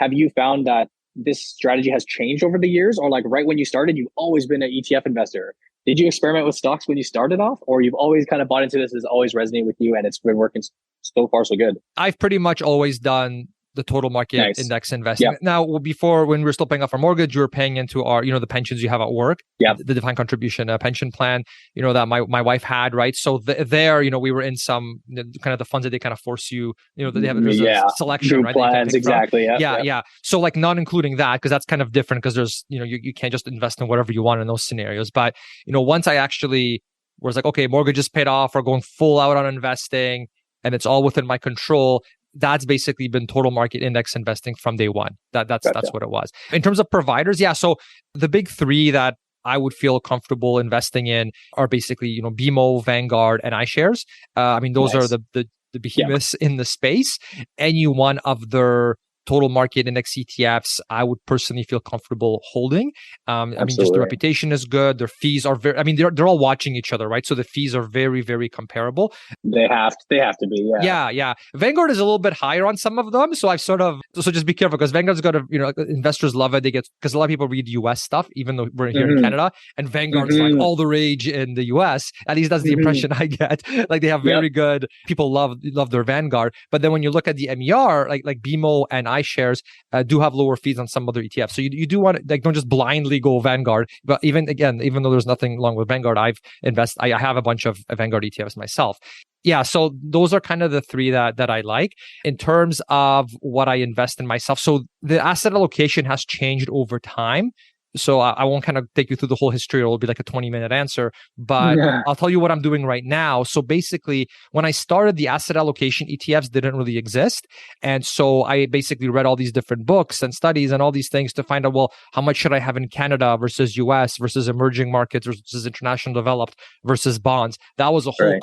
Have you found that this strategy has changed over the years or like right when you started, you've always been an ETF investor? Did you experiment with stocks when you started off or you've always kind of bought into this, has always resonated with you and it's been working so far so good? I've pretty much always done the total market index investing. Yep. Now, before when we were still paying off our mortgage, you were paying into our, the pensions you have at work, the defined contribution pension plan, that my wife had, right? So there, we were in some kind of the funds that they kind of force you, that they have a selection, group right? Plans, exactly. Yeah. So like not including that, because that's kind of different because there's, you can't just invest in whatever you want in those scenarios. But, once I actually was like, okay, mortgage is paid off, we're going full out on investing and it's all within my control. That's basically been total market index investing from day one. That's what it was. In terms of providers, so the big three that I would feel comfortable investing in are basically, BMO, Vanguard, and iShares. Those are the behemoths in the space. Any one of their total market index ETFs, I would personally feel comfortable holding. Just the reputation is good. Their fees are they're all watching each other, right? So the fees are very, very comparable. They have to be, Yeah. Vanguard is a little bit higher on some of them. So I've so just be careful because Vanguard's got investors love it. Because a lot of people read US stuff, even though we're here in Canada, and Vanguard's like all the rage in the US. At least that's the impression I get. Like they have very good, people love their Vanguard. But then when you look at the MER, like BMO and iShares do have lower fees on some other ETFs. So you do want to, don't just blindly go Vanguard. But even though there's nothing wrong with Vanguard, I have a bunch of Vanguard ETFs myself. Yeah, so those are kind of the three that I like. In terms of what I invest in myself, so the asset allocation has changed over time. So I won't kind of take you through the whole history. It'll be like a 20-minute answer, but I'll tell you what I'm doing right now. So basically, when I started, the asset allocation ETFs didn't really exist. And so I basically read all these different books and studies and all these things to find out, well, how much should I have in Canada versus US versus emerging markets versus international developed versus bonds? That was a whole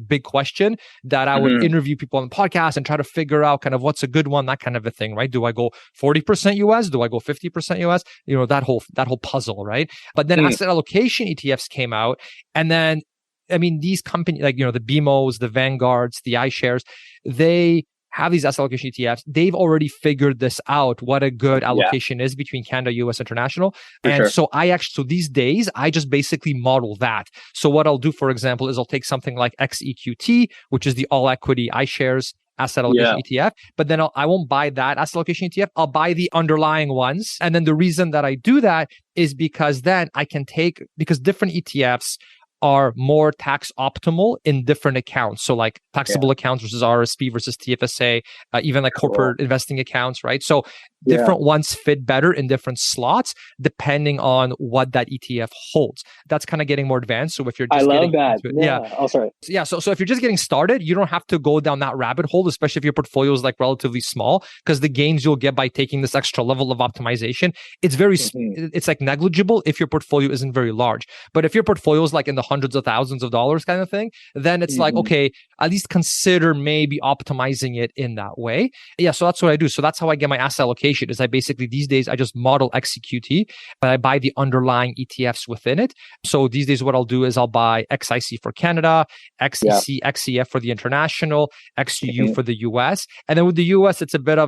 big question that I would interview people on the podcast and try to figure out kind of what's a good one, that kind of a thing, right? Do I go 40% US? Do I go 50% US? That whole puzzle, right? But then asset allocation ETFs came out. And then, these companies, like, the BMOs, the Vanguards, the iShares, they have these asset allocation ETFs. They've already figured this out, what a good allocation is between Canada, US, international. So these days, I just basically model that. So what I'll do, for example, is I'll take something like XEQT, which is the all equity iShares asset allocation ETF, but then I won't buy that asset allocation ETF. I'll buy the underlying ones. And then the reason that I do that is because then I can because different ETFs are more tax optimal in different accounts. So like taxable accounts versus RSP versus TFSA, even like corporate investing accounts, right? So different ones fit better in different slots depending on what that ETF holds. That's kind of getting more advanced. So if you're just So if you're just getting started, you don't have to go down that rabbit hole, especially if your portfolio is like relatively small, because the gains you'll get by taking this extra level of optimization, it's very, it's like negligible if your portfolio isn't very large. But if your portfolio is like in the hundreds of thousands of dollars kind of thing, then it's like, okay, at least consider maybe optimizing it in that way. Yeah, so that's what I do. So that's how I get my asset allocation is I basically, these days, I just model XEQT, but I buy the underlying ETFs within it. So these days, what I'll do is I'll buy XIC for Canada, XEC, XEF for the international, XUU for the US. And then with the US, it's a bit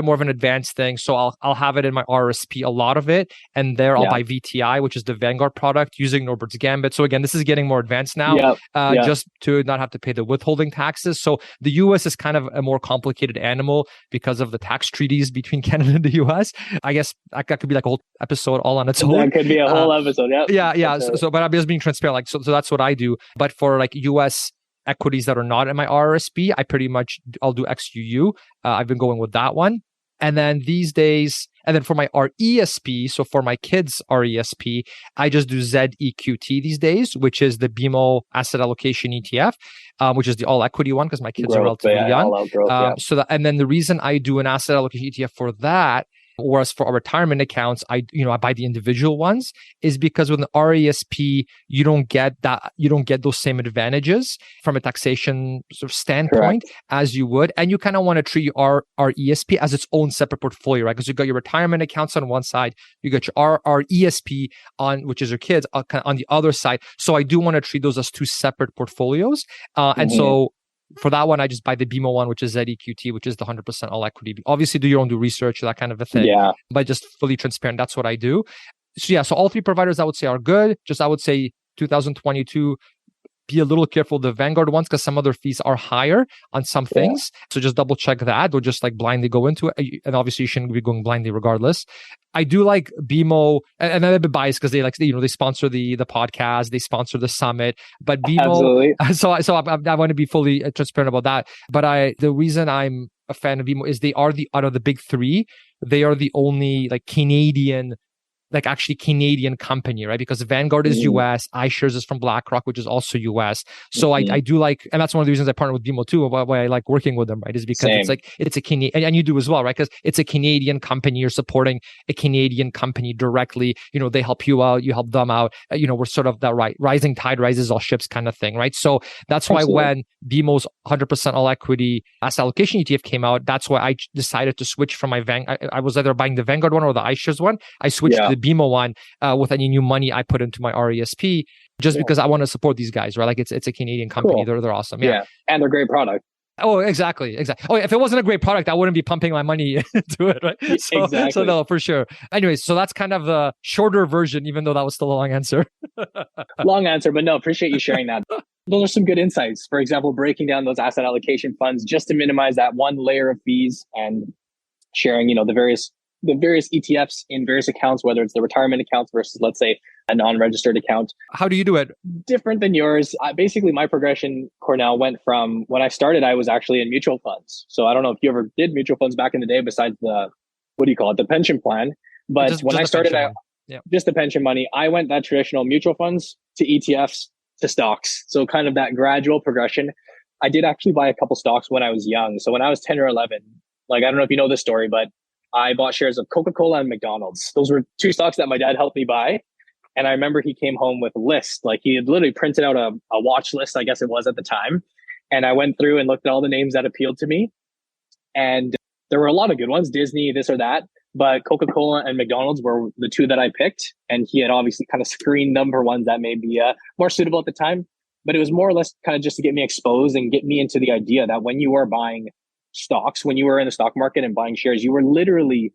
more of an advanced thing. So I'll have it in my RSP, a lot of it. And there I'll buy VTI, which is the Vanguard product using Norbert's Gambit. So again, this is getting more advanced now, just to not have to pay the withholding taxes. So the US is kind of a more complicated animal because of the tax treaties between Canada and the US. I guess that could be like a whole episode all on its own. That could be a whole episode. Yeah. So, but I'm just being transparent. So that's what I do. But for like US equities that are not in my RRSP, I'll do XUU. I've been going with that one. And then these days, and then for my RESP, so for my kids' RESP, I just do ZEQT these days, which is the BMO asset allocation ETF, which is the all equity one because my kids are relatively young. And then the reason I do an asset allocation ETF for that, whereas for our retirement accounts, I buy the individual ones, is because with an RESP, you don't get those same advantages from a taxation sort of standpoint as you would. And you kind of want to treat your RESP as its own separate portfolio, right? Because you got your retirement accounts on one side, you got your RESP on, which is your kids, on the other side. So I do want to treat those as two separate portfolios. And so for that one, I just buy the BMO one, which is ZEQT, which is the 100% all equity. Obviously, do your own research, that kind of a thing. Yeah. But just fully transparent, that's what I do. So all three providers I would say are good. Just I would say 2022, be a little careful the Vanguard ones because some other fees are higher on some things. So just double check that. Don't just like blindly go into it. And obviously, you shouldn't be going blindly regardless. I do like BMO, and I'm a bit biased because they sponsor the podcast, they sponsor the summit. But BMO, so I want to be fully transparent about that. But the reason I'm a fan of BMO is they are out of the big three, they are the only Canadian company, right? Because Vanguard is US, iShares is from BlackRock, which is also US. So I do like, and that's one of the reasons I partner with BMO too, why I like working with them, right? Is because it's a Canadian, and you do as well, right? Because it's a Canadian company, you're supporting a Canadian company directly. They help you out, you help them out. We're sort of that rising tide rises all ships kind of thing, right? So that's why when BMO's 100% all equity asset allocation ETF came out, that's why I decided to switch from my I was either buying the Vanguard one or the iShares one. I switched to the BMO one with any new money I put into my RESP just because I want to support these guys, right? Like it's a Canadian company. Cool. They're awesome. Yeah. And they're great product. Oh, exactly. Oh, if it wasn't a great product, I wouldn't be pumping my money into it, right? So no, for sure. Anyways, so that's kind of the shorter version, even though that was still a long answer. Long answer, but no, appreciate you sharing that. Those are some good insights. For example, breaking down those asset allocation funds just to minimize that one layer of fees and sharing, the various ETFs in various accounts, whether it's the retirement accounts versus, let's say, a non-registered account. How do you do it? Different than yours. Basically, my progression, Cornell, went from when I started, I was actually in mutual funds. So I don't know if you ever did mutual funds back in the day besides the pension plan. But when I started, just the pension money, I went that traditional mutual funds to ETFs to stocks. So kind of that gradual progression. I did actually buy a couple stocks when I was young. So when I was 10 or 11, I don't know if you know this story, but I bought shares of Coca-Cola and McDonald's. Those were two stocks that my dad helped me buy. And I remember he came home with a list. He had literally printed out a watch list, I guess it was at the time. And I went through and looked at all the names that appealed to me. And there were a lot of good ones, Disney, this or that. But Coca-Cola and McDonald's were the two that I picked. And he had obviously kind of screened them for ones that may be more suitable at the time. But it was more or less kind of just to get me exposed and get me into the idea that when you are buying stocks, when you were in the stock market and buying shares, you were literally,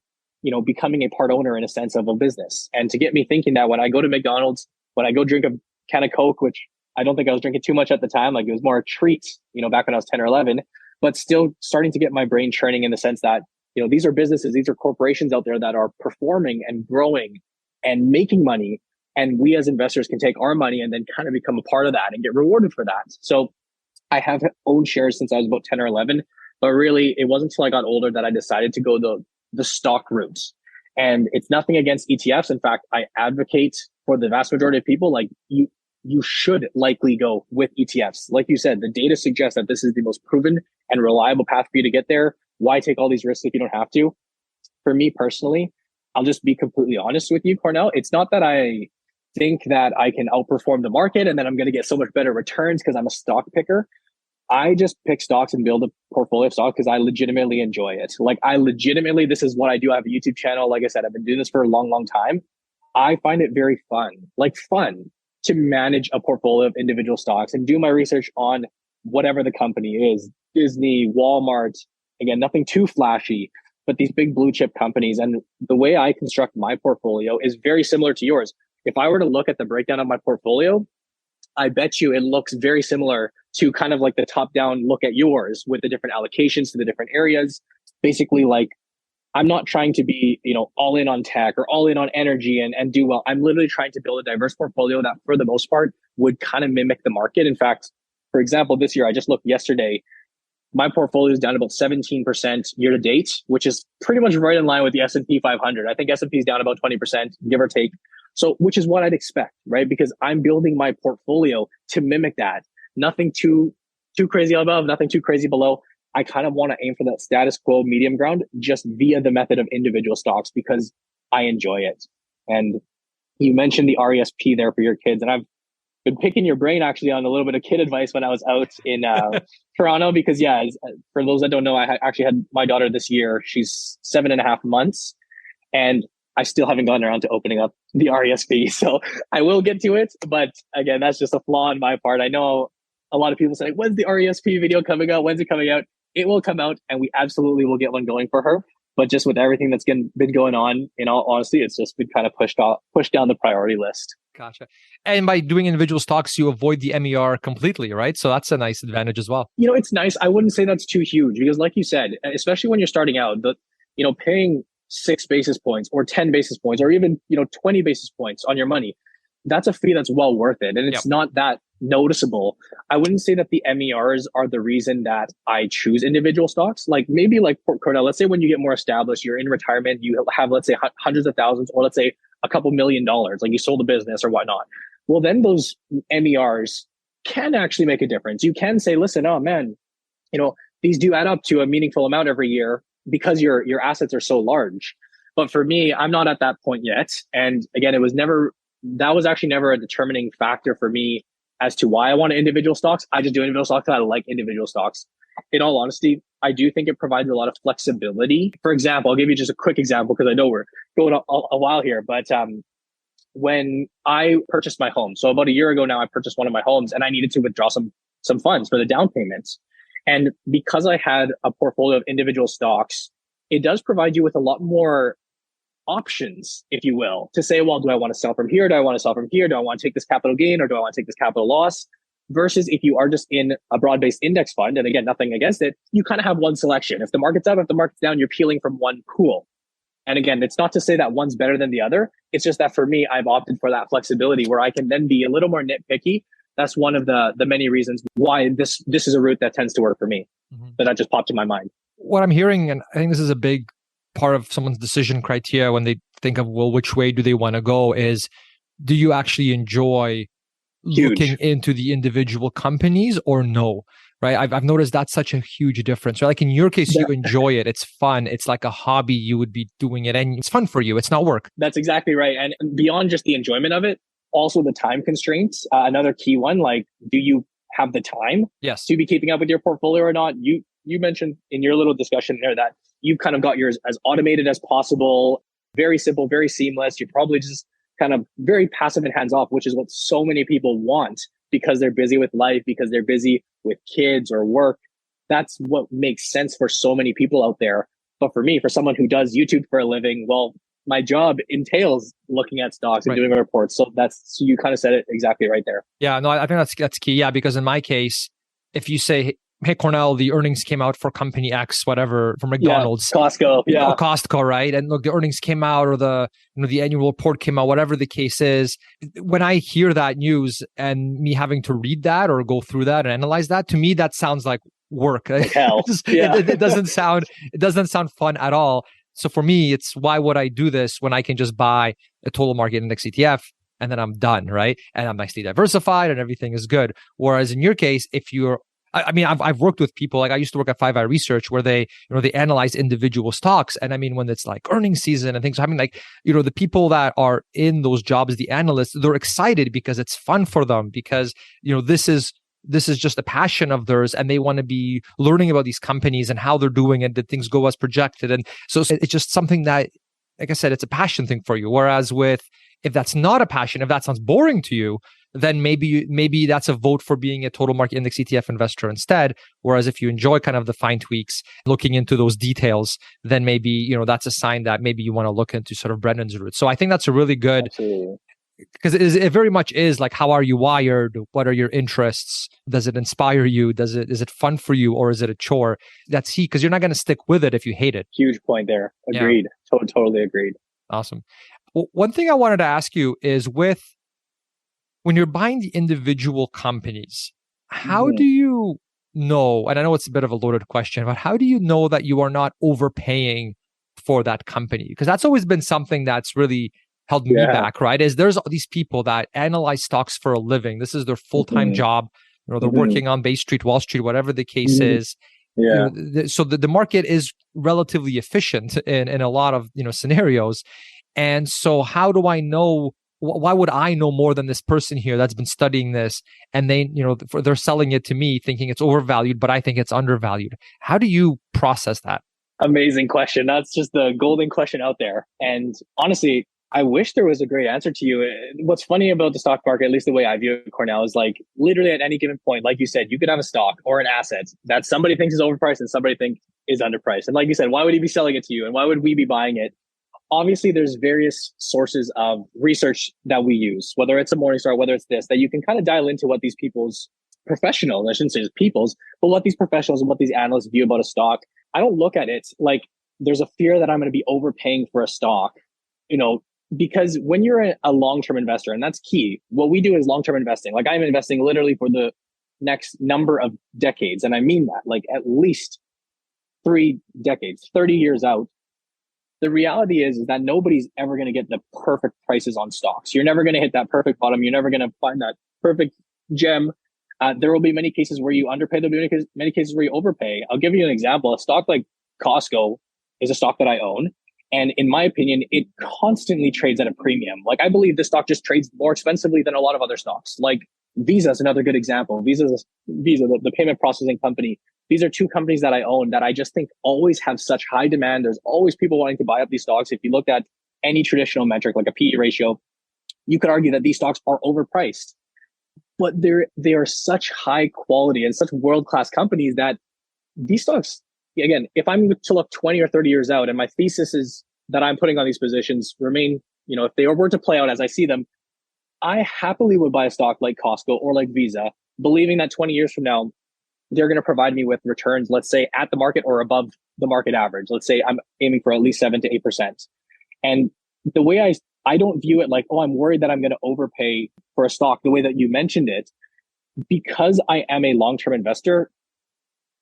becoming a part owner in a sense of a business. And to get me thinking that when I go to McDonald's, when I go drink a can of Coke, which I don't think I was drinking too much at the time, it was more a treat, back when I was 10 or 11, but still starting to get my brain churning in the sense that, these are businesses, these are corporations out there that are performing and growing and making money. And we as investors can take our money and then kind of become a part of that and get rewarded for that. So I have owned shares since I was about 10 or 11. But really, it wasn't until I got older that I decided to go the stock route. And it's nothing against ETFs. In fact, I advocate for the vast majority of people, you should likely go with ETFs. Like you said, the data suggests that this is the most proven and reliable path for you to get there. Why take all these risks if you don't have to? For me personally, I'll just be completely honest with you, Cornell. It's not that I think that I can outperform the market and then I'm going to get so much better returns because I'm a stock picker. I just pick stocks and build a portfolio of stocks because I legitimately enjoy it. This is what I do. I have a YouTube channel. Like I said, I've been doing this for a long, long time. I find it very fun to manage a portfolio of individual stocks and do my research on whatever the company is. Disney, Walmart, again, nothing too flashy, but these big blue chip companies. And the way I construct my portfolio is very similar to yours. If I were to look at the breakdown of my portfolio, I bet you it looks very similar to kind of like the top down look at yours with the different allocations to the different areas. Basically, I'm not trying to be, all in on tech or all in on energy and do well. I'm literally trying to build a diverse portfolio that for the most part would kind of mimic the market. In fact, For example, this year, I just looked yesterday, my portfolio is down about 17% year to date, which is pretty much right in line with the S&P 500. I think S&P is down about 20%, give or take. So, which is what I'd expect, right? Because I'm building my portfolio to mimic that. Nothing too crazy above, nothing too crazy below. I kind of want to aim for that status quo medium ground just via the method of individual stocks because I enjoy it. And you mentioned the RESP there for your kids, and I've been picking your brain actually on a little bit of kid advice when I was out in Toronto, because for those that don't know, I actually had my daughter this year. She's 7.5 months, and I still haven't gotten around to opening up the RESP. So I will get to it, but again, that's just a flaw on my part. I know a lot of people say, "When's the RESP video coming out? When's it coming out?" It will come out, and we absolutely will get one going for her. But just with everything that's been going on, in all honesty, it's just been kind of pushed down the priority list. Gotcha. And by doing individual stocks, you avoid the MER completely, right? So that's a nice advantage as well. It's nice. I wouldn't say that's too huge because, like you said, especially when you're starting out, paying 6 basis points or 10 basis points or even 20 basis points on your money, that's a fee that's well worth it, and it's not that noticeable. I wouldn't say that the MERs are the reason that I choose individual stocks. Like maybe like Cornell, let's say when you get more established, you're in retirement, you have, let's say, hundreds of thousands, or let's say a couple $1 million, like you sold a business or whatnot. Well, then those MERs can actually make a difference. You can say, listen, oh man, these do add up to a meaningful amount every year because your assets are so large. But for me, I'm not at that point yet. And again, that was actually never a determining factor for me as to why I want individual stocks. I just do individual stocks because I like individual stocks. In all honesty, I do think it provides a lot of flexibility. For example, I'll give you just a quick example because I know we're going a while here, but when I purchased my home, so about a year ago now, I purchased one of my homes and I needed to withdraw some funds for the down payments. And because I had a portfolio of individual stocks, it does provide you with a lot more options, if you will, to say, well, do I want to sell from here? Do I want to sell from here? Do I want to take this capital gain or do I want to take this capital loss? Versus if you are just in a broad-based index fund, and again, nothing against it, you kind of have one selection. If the market's up, if the market's down, you're peeling from one pool. And again, it's not to say that one's better than the other. It's just that for me, I've opted for that flexibility where I can then be a little more nitpicky. That's one of the many reasons why this is a route that tends to work for me. But that just popped in my mind. What I'm hearing, and I think this is a big part of someone's decision criteria when they think of, well, which way do they want to go, is do you actually enjoy looking into the individual companies or no? Right? I've noticed that's such a huge difference. Right? Like in your case, you enjoy it. It's fun. It's like a hobby. You would be doing it and it's fun for you. It's not work. That's exactly right. And beyond just the enjoyment of it, also the time constraints. Another key one, like, do you have the time to be keeping up with your portfolio or not? You mentioned in your little discussion there that you've kind of got yours as automated as possible, very simple, very seamless. You're probably just kind of very passive and hands off, which is what so many people want because they're busy with life, because they're busy with kids or work. That's what makes sense for so many people out there. But for me, for someone who does YouTube for a living, well, my job entails looking at stocks and doing reports. So you kind of said it exactly right there. Yeah, no, I think that's key. Yeah, because in my case, if you say, hey, Cornell, the earnings came out for company X, whatever, for McDonald's. Costco. Yeah. Costco, right? And look, the earnings came out or the annual report came out, whatever the case is. When I hear that news and me having to read that or go through that and analyze that, to me, that sounds like work. Like hell. It doesn't sound fun at all. So for me, it's why would I do this when I can just buy a total market index ETF and then I'm done, right? And I'm nicely diversified and everything is good. Whereas in your case, if you're I've worked with people, like I used to work at 5i Research where they analyze individual stocks. And I mean, when it's like earnings season and things, I mean, like, the people that are in those jobs, the analysts, they're excited because it's fun for them because, this is just a passion of theirs and they want to be learning about these companies and how they're doing and did things go as projected. And so it's just something that, like I said, it's a passion thing for you. Whereas if that's not a passion, if that sounds boring to you, then maybe that's a vote for being a total market index ETF investor instead. Whereas if you enjoy kind of the fine tweaks, looking into those details, then maybe, that's a sign that maybe you want to look into sort of Brendan's route. So I think that's a really good, because it very much is like, how are you wired? What are your interests? Does it inspire you? Is it fun for you or is it a chore? That's key because you're not going to stick with it if you hate it. Huge point there. Agreed. Yeah. Totally agreed. Awesome. Well, one thing I wanted to ask you is when you're buying the individual companies, how do you know, and I know it's a bit of a loaded question, but how do you know that you are not overpaying for that company? Because that's always been something that's really held me back, right? Is there's these people that analyze stocks for a living. This is their full-time job. They're working on Bay Street, Wall Street, whatever the case is. So the market is relatively efficient in a lot of scenarios. And so how do I know? Why would I know more than this person here that's been studying this, and they're selling it to me thinking it's overvalued, but I think it's undervalued? How do you process that? Amazing question. That's just the golden question out there. And honestly, I wish there was a great answer to you. What's funny about the stock market, at least the way I view it, Cornell, is like literally at any given point, like you said, you could have a stock or an asset that somebody thinks is overpriced and somebody thinks is underpriced. And like you said, why would he be selling it to you? And why would we be buying it? Obviously, there's various sources of research that we use, whether it's a Morningstar, whether it's this, that you can kind of dial into what these people's professionals, I shouldn't say just people's, but what these professionals and what these analysts view about a stock. I don't look at it like there's a fear that I'm going to be overpaying for a stock, because when you're a long-term investor, and that's key, what we do is long-term investing. Like I'm investing literally for the next number of decades. And I mean that, like at least 3 decades, 30 years out. The reality is that nobody's ever going to get the perfect prices on stocks. You're never going to hit that perfect bottom. You're never going to find that perfect gem. There will be many cases where you underpay. There'll be many cases where you overpay. I'll give you an example. A stock like Costco is a stock that I own. And in my opinion, it constantly trades at a premium. Like I believe this stock just trades more expensively than a lot of other stocks. Like Visa is another good example. Visa, the payment processing company. These are 2 companies that I own that I just think always have such high demand. There's always people wanting to buy up these stocks. If you looked at any traditional metric like a PE ratio, you could argue that these stocks are overpriced. But they are such high quality and such world-class companies that these stocks, again, if I'm to look 20 or 30 years out and my thesis is that I'm putting on these positions remain, if they were to play out as I see them, I happily would buy a stock like Costco or like Visa, believing that 20 years from now, they're going to provide me with returns, let's say at the market or above the market average. Let's say I'm aiming for at least 7 to 8%. And the way I don't view it like, I'm worried that I'm going to overpay for a stock the way that you mentioned it, because I am a long-term investor.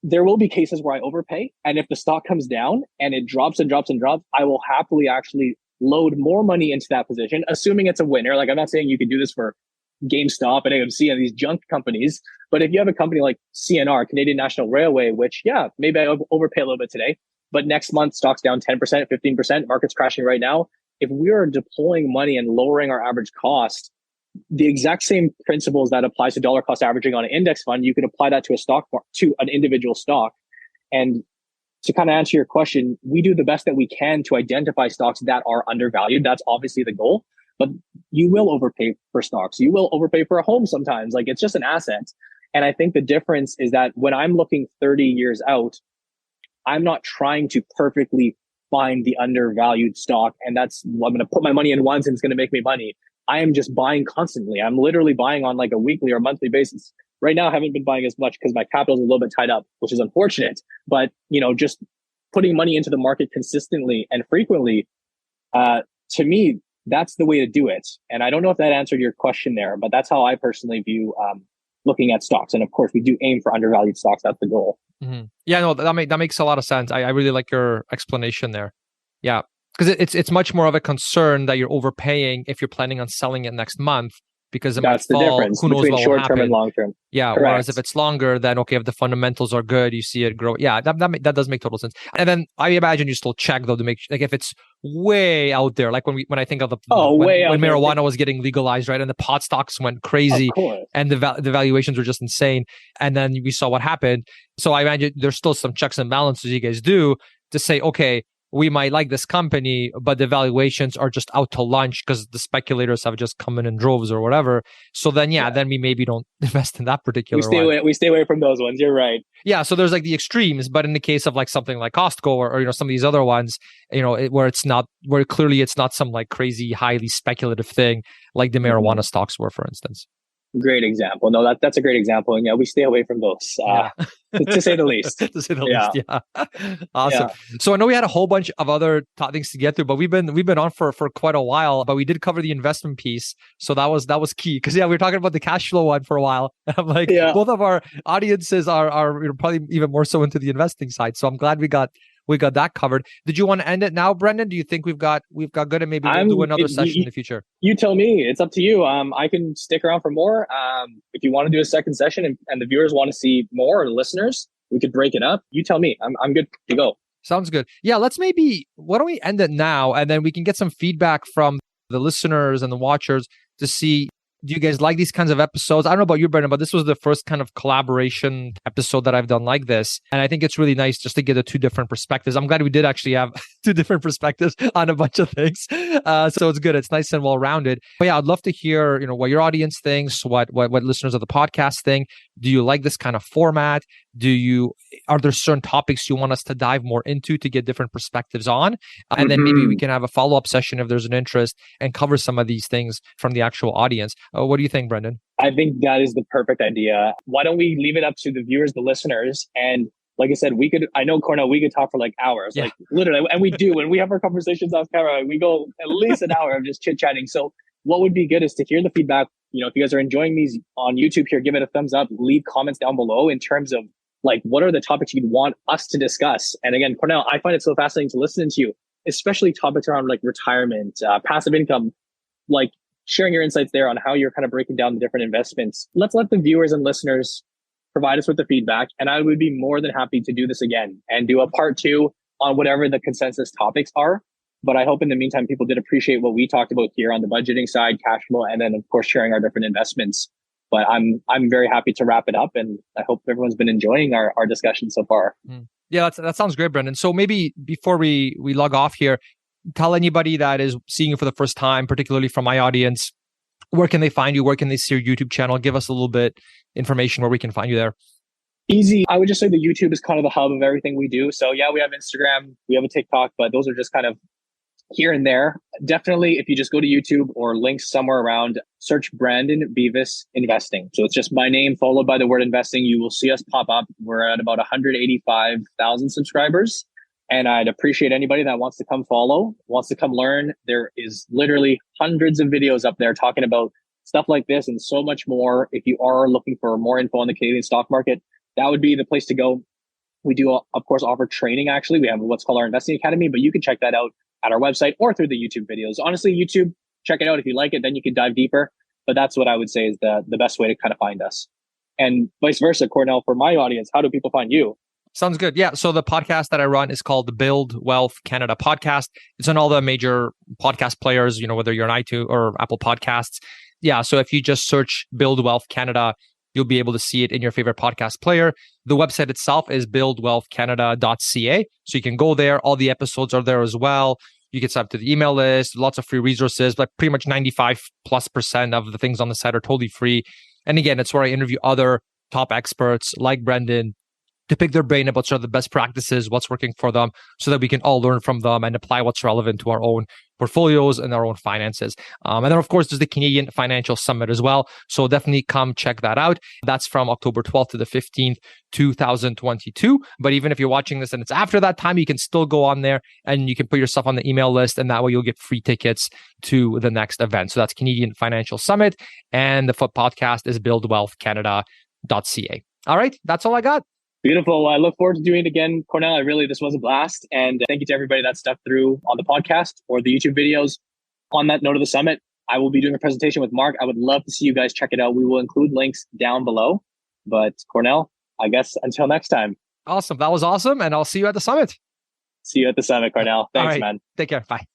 There will be cases where I overpay. And if the stock comes down and it drops and drops and drops, I will happily actually load more money into that position, assuming it's a winner. Like I'm not saying you can do this for GameStop and AMC and these junk companies. But if you have a company like CNR, Canadian National Railway, which, maybe I overpay a little bit today, but next month stock's down 10%, 15%, market's crashing right now. If we are deploying money and lowering our average cost, the exact same principles that applies to dollar cost averaging on an index fund, you could apply that to to an individual stock. And to kind of answer your question, we do the best that we can to identify stocks that are undervalued. That's obviously the goal. But you will overpay for stocks. You will overpay for a home sometimes. Like it's just an asset. And I think the difference is that when I'm looking 30 years out, I'm not trying to perfectly find the undervalued stock. And I'm going to put my money in once and it's going to make me money. I am just buying constantly. I'm literally buying on like a weekly or monthly basis. Right now, I haven't been buying as much because my capital is a little bit tied up, which is unfortunate. But, just putting money into the market consistently and frequently, to me, that's the way to do it. And I don't know if that answered your question there, but that's how I personally view looking at stocks. And of course, we do aim for undervalued stocks. That's the goal. Mm-hmm. Yeah, no, that makes a lot of sense. I really like your explanation there. Yeah, because it's much more of a concern that you're overpaying if you're planning on selling it next month, because it that's might fall. The difference who knows between what will short happen. term and long term. Yeah. Correct. Whereas if it's longer, then okay, if the fundamentals are good, you see it grow. Yeah, that does make total sense. And then I imagine you still check though to make like if it's way out there, like when I think of when marijuana was getting legalized, right, and the pot stocks went crazy, and the valuations were just insane, and then we saw what happened. So I imagine there's still some checks and balances you guys do to say, okay, we might like this company, but the valuations are just out to lunch because the speculators have just come in droves or whatever. So then, then we maybe don't invest in that particular one. We stay away from those ones. You're right. Yeah. So there's like the extremes, but in the case of like something like Costco or some of these other ones, where clearly it's not some like crazy, highly speculative thing like the marijuana stocks were, for instance. Great example. No, that's a great example. And yeah, we stay away from those, to say the least. To say the least, yeah. Awesome. Yeah. So I know we had a whole bunch of other things to get through, but we've been on for quite a while. But we did cover the investment piece, so that was key. Because we were talking about the cash flow one for a while. And I'm like, both of our audiences are probably even more so into the investing side. So I'm glad we got that covered. Did you want to end it now, Brendan? Do you think we've got good, and maybe we'll do another session in the future? You tell me. It's up to you. I can stick around for more. If you want to do a second session and the viewers want to see more, or the listeners, we could break it up. You tell me. I'm good to go. Sounds good. Yeah, why don't we end it now, and then we can get some feedback from the listeners and the watchers to see, do you guys like these kinds of episodes? I don't know about you, Brendan, but this was the first kind of collaboration episode that I've done like this. And I think it's really nice just to get the two different perspectives. I'm glad we did actually have two different perspectives on a bunch of things. So it's good. It's nice and well-rounded. But yeah, I'd love to hear, what your audience thinks, what listeners of the podcast think. Do you like this kind of format? Are there certain topics you want us to dive more into to get different perspectives on? And then maybe we can have a follow-up session if there's an interest and cover some of these things from the actual audience. What do you think, Brendan? I think that is the perfect idea. Why don't we leave it up to the viewers, the listeners? And like I said, I know, Cornell, we could talk for like hours, like literally, and we do. When we have our conversations off camera, we go at least an hour of just chit-chatting. So what would be good is to hear the feedback. If you guys are enjoying these on YouTube here, give it a thumbs up, leave comments down below in terms of like, what are the topics you'd want us to discuss? And again, Cornell, I find it so fascinating to listen to you, especially topics around like retirement, passive income, like sharing your insights there on how you're kind of breaking down the different investments. Let's let the viewers and listeners provide us with the feedback. And I would be more than happy to do this again and do a part 2 on whatever the consensus topics are. But I hope in the meantime, people did appreciate what we talked about here on the budgeting side, cash flow, and then of course, sharing our different investments. But I'm very happy to wrap it up, and I hope everyone's been enjoying our discussion so far. Yeah, that sounds great, Brendan. So maybe before we log off here, tell anybody that is seeing you for the first time, particularly from my audience, where can they find you? Where can they see your YouTube channel? Give us a little bit information where we can find you there. Easy. I would just say the YouTube is kind of the hub of everything we do. So yeah, we have Instagram, we have a TikTok, but those are just kind of here and there. Definitely, if you just go to YouTube or links somewhere around, search Brandon Beavis Investing. So it's just my name followed by the word investing. You will see us pop up. We're at about 185,000 subscribers. And I'd appreciate anybody that wants to come follow, wants to come learn. There is literally hundreds of videos up there talking about stuff like this and so much more. If you are looking for more info on the Canadian stock market, that would be the place to go. We do, of course, offer training. Actually, we have what's called our Investing Academy, but you can check that out at our website or through the YouTube videos. Honestly, YouTube, check it out. If you like it, then you can dive deeper. But that's what I would say is the best way to kind of find us. And vice versa, Cornell, for my audience, how do people find you? Sounds good. Yeah. So the podcast that I run is called the Build Wealth Canada podcast. It's on all the major podcast players, whether you're on iTunes or Apple Podcasts. Yeah. So if you just search Build Wealth Canada, you'll be able to see it in your favorite podcast player. The website itself is buildwealthcanada.ca. So you can go there. All the episodes are there as well. You can sign up to the email list, lots of free resources, but pretty much 95+% of the things on the site are totally free. And again, it's where I interview other top experts like Brendan to pick their brain about sort of the best practices, what's working for them, so that we can all learn from them and apply what's relevant to our own portfolios and our own finances. And then, of course, there's the Canadian Financial Summit as well. So definitely come check that out. That's from October 12th to the 15th, 2022. But even if you're watching this and it's after that time, you can still go on there and you can put yourself on the email list, and that way you'll get free tickets to the next event. So that's Canadian Financial Summit. And the podcast is buildwealthcanada.ca. All right, that's all I got. Beautiful. I look forward to doing it again, Cornell. This was a blast. And thank you to everybody that stuck through on the podcast or the YouTube videos. On that note of the summit, I will be doing a presentation with Mark. I would love to see you guys check it out. We will include links down below. But Cornell, I guess until next time. Awesome. That was awesome. And I'll see you at the summit. See you at the summit, Cornell. Thanks, man. Take care. Bye.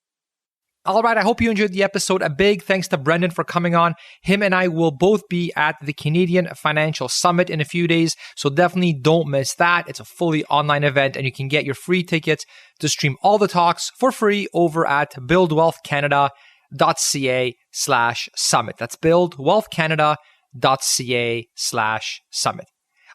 All right, I hope you enjoyed the episode. A big thanks to Brendan for coming on. Him and I will both be at the Canadian Financial Summit in a few days, so definitely don't miss that. It's a fully online event, and you can get your free tickets to stream all the talks for free over at buildwealthcanada.ca/summit. That's buildwealthcanada.ca/summit.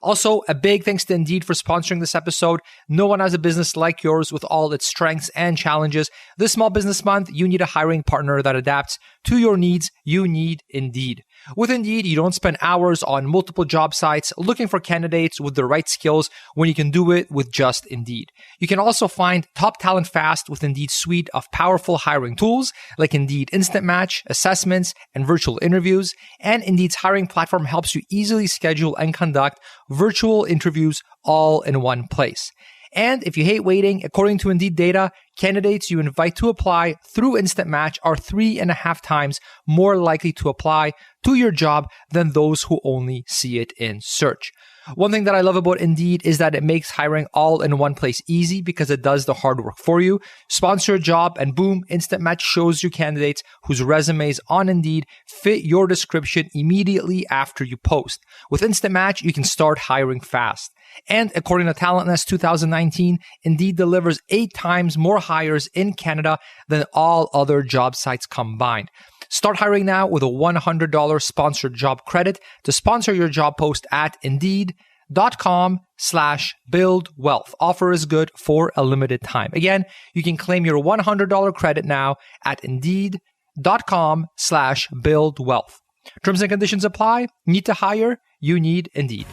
Also, a big thanks to Indeed for sponsoring this episode. No one has a business like yours with all its strengths and challenges. This Small Business Month, you need a hiring partner that adapts to your needs. You need Indeed. With Indeed, you don't spend hours on multiple job sites looking for candidates with the right skills when you can do it with just Indeed. You can also find top talent fast with Indeed's suite of powerful hiring tools like Indeed Instant Match, assessments, and virtual interviews. And Indeed's hiring platform helps you easily schedule and conduct virtual interviews all in one place. And if you hate waiting, according to Indeed data, candidates you invite to apply through Instant Match are 3.5 times more likely to apply to your job than those who only see it in search. One thing that I love about Indeed is that it makes hiring all in one place easy because it does the hard work for you. Sponsor a job and boom, Instant Match shows you candidates whose resumes on Indeed fit your description immediately after you post. With Instant Match, you can start hiring fast. And according to Talent Nest 2019, Indeed delivers 8 times more hires in Canada than all other job sites combined. Start hiring now with a $100 sponsored job credit to sponsor your job post at Indeed.com/buildwealth. Offer is good for a limited time. Again, you can claim your $100 credit now at Indeed.com/buildwealth. Terms and conditions apply. Need to hire? You need Indeed.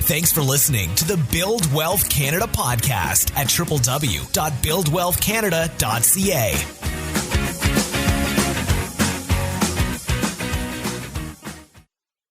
Thanks for listening to the Build Wealth Canada podcast at www.buildwealthcanada.ca.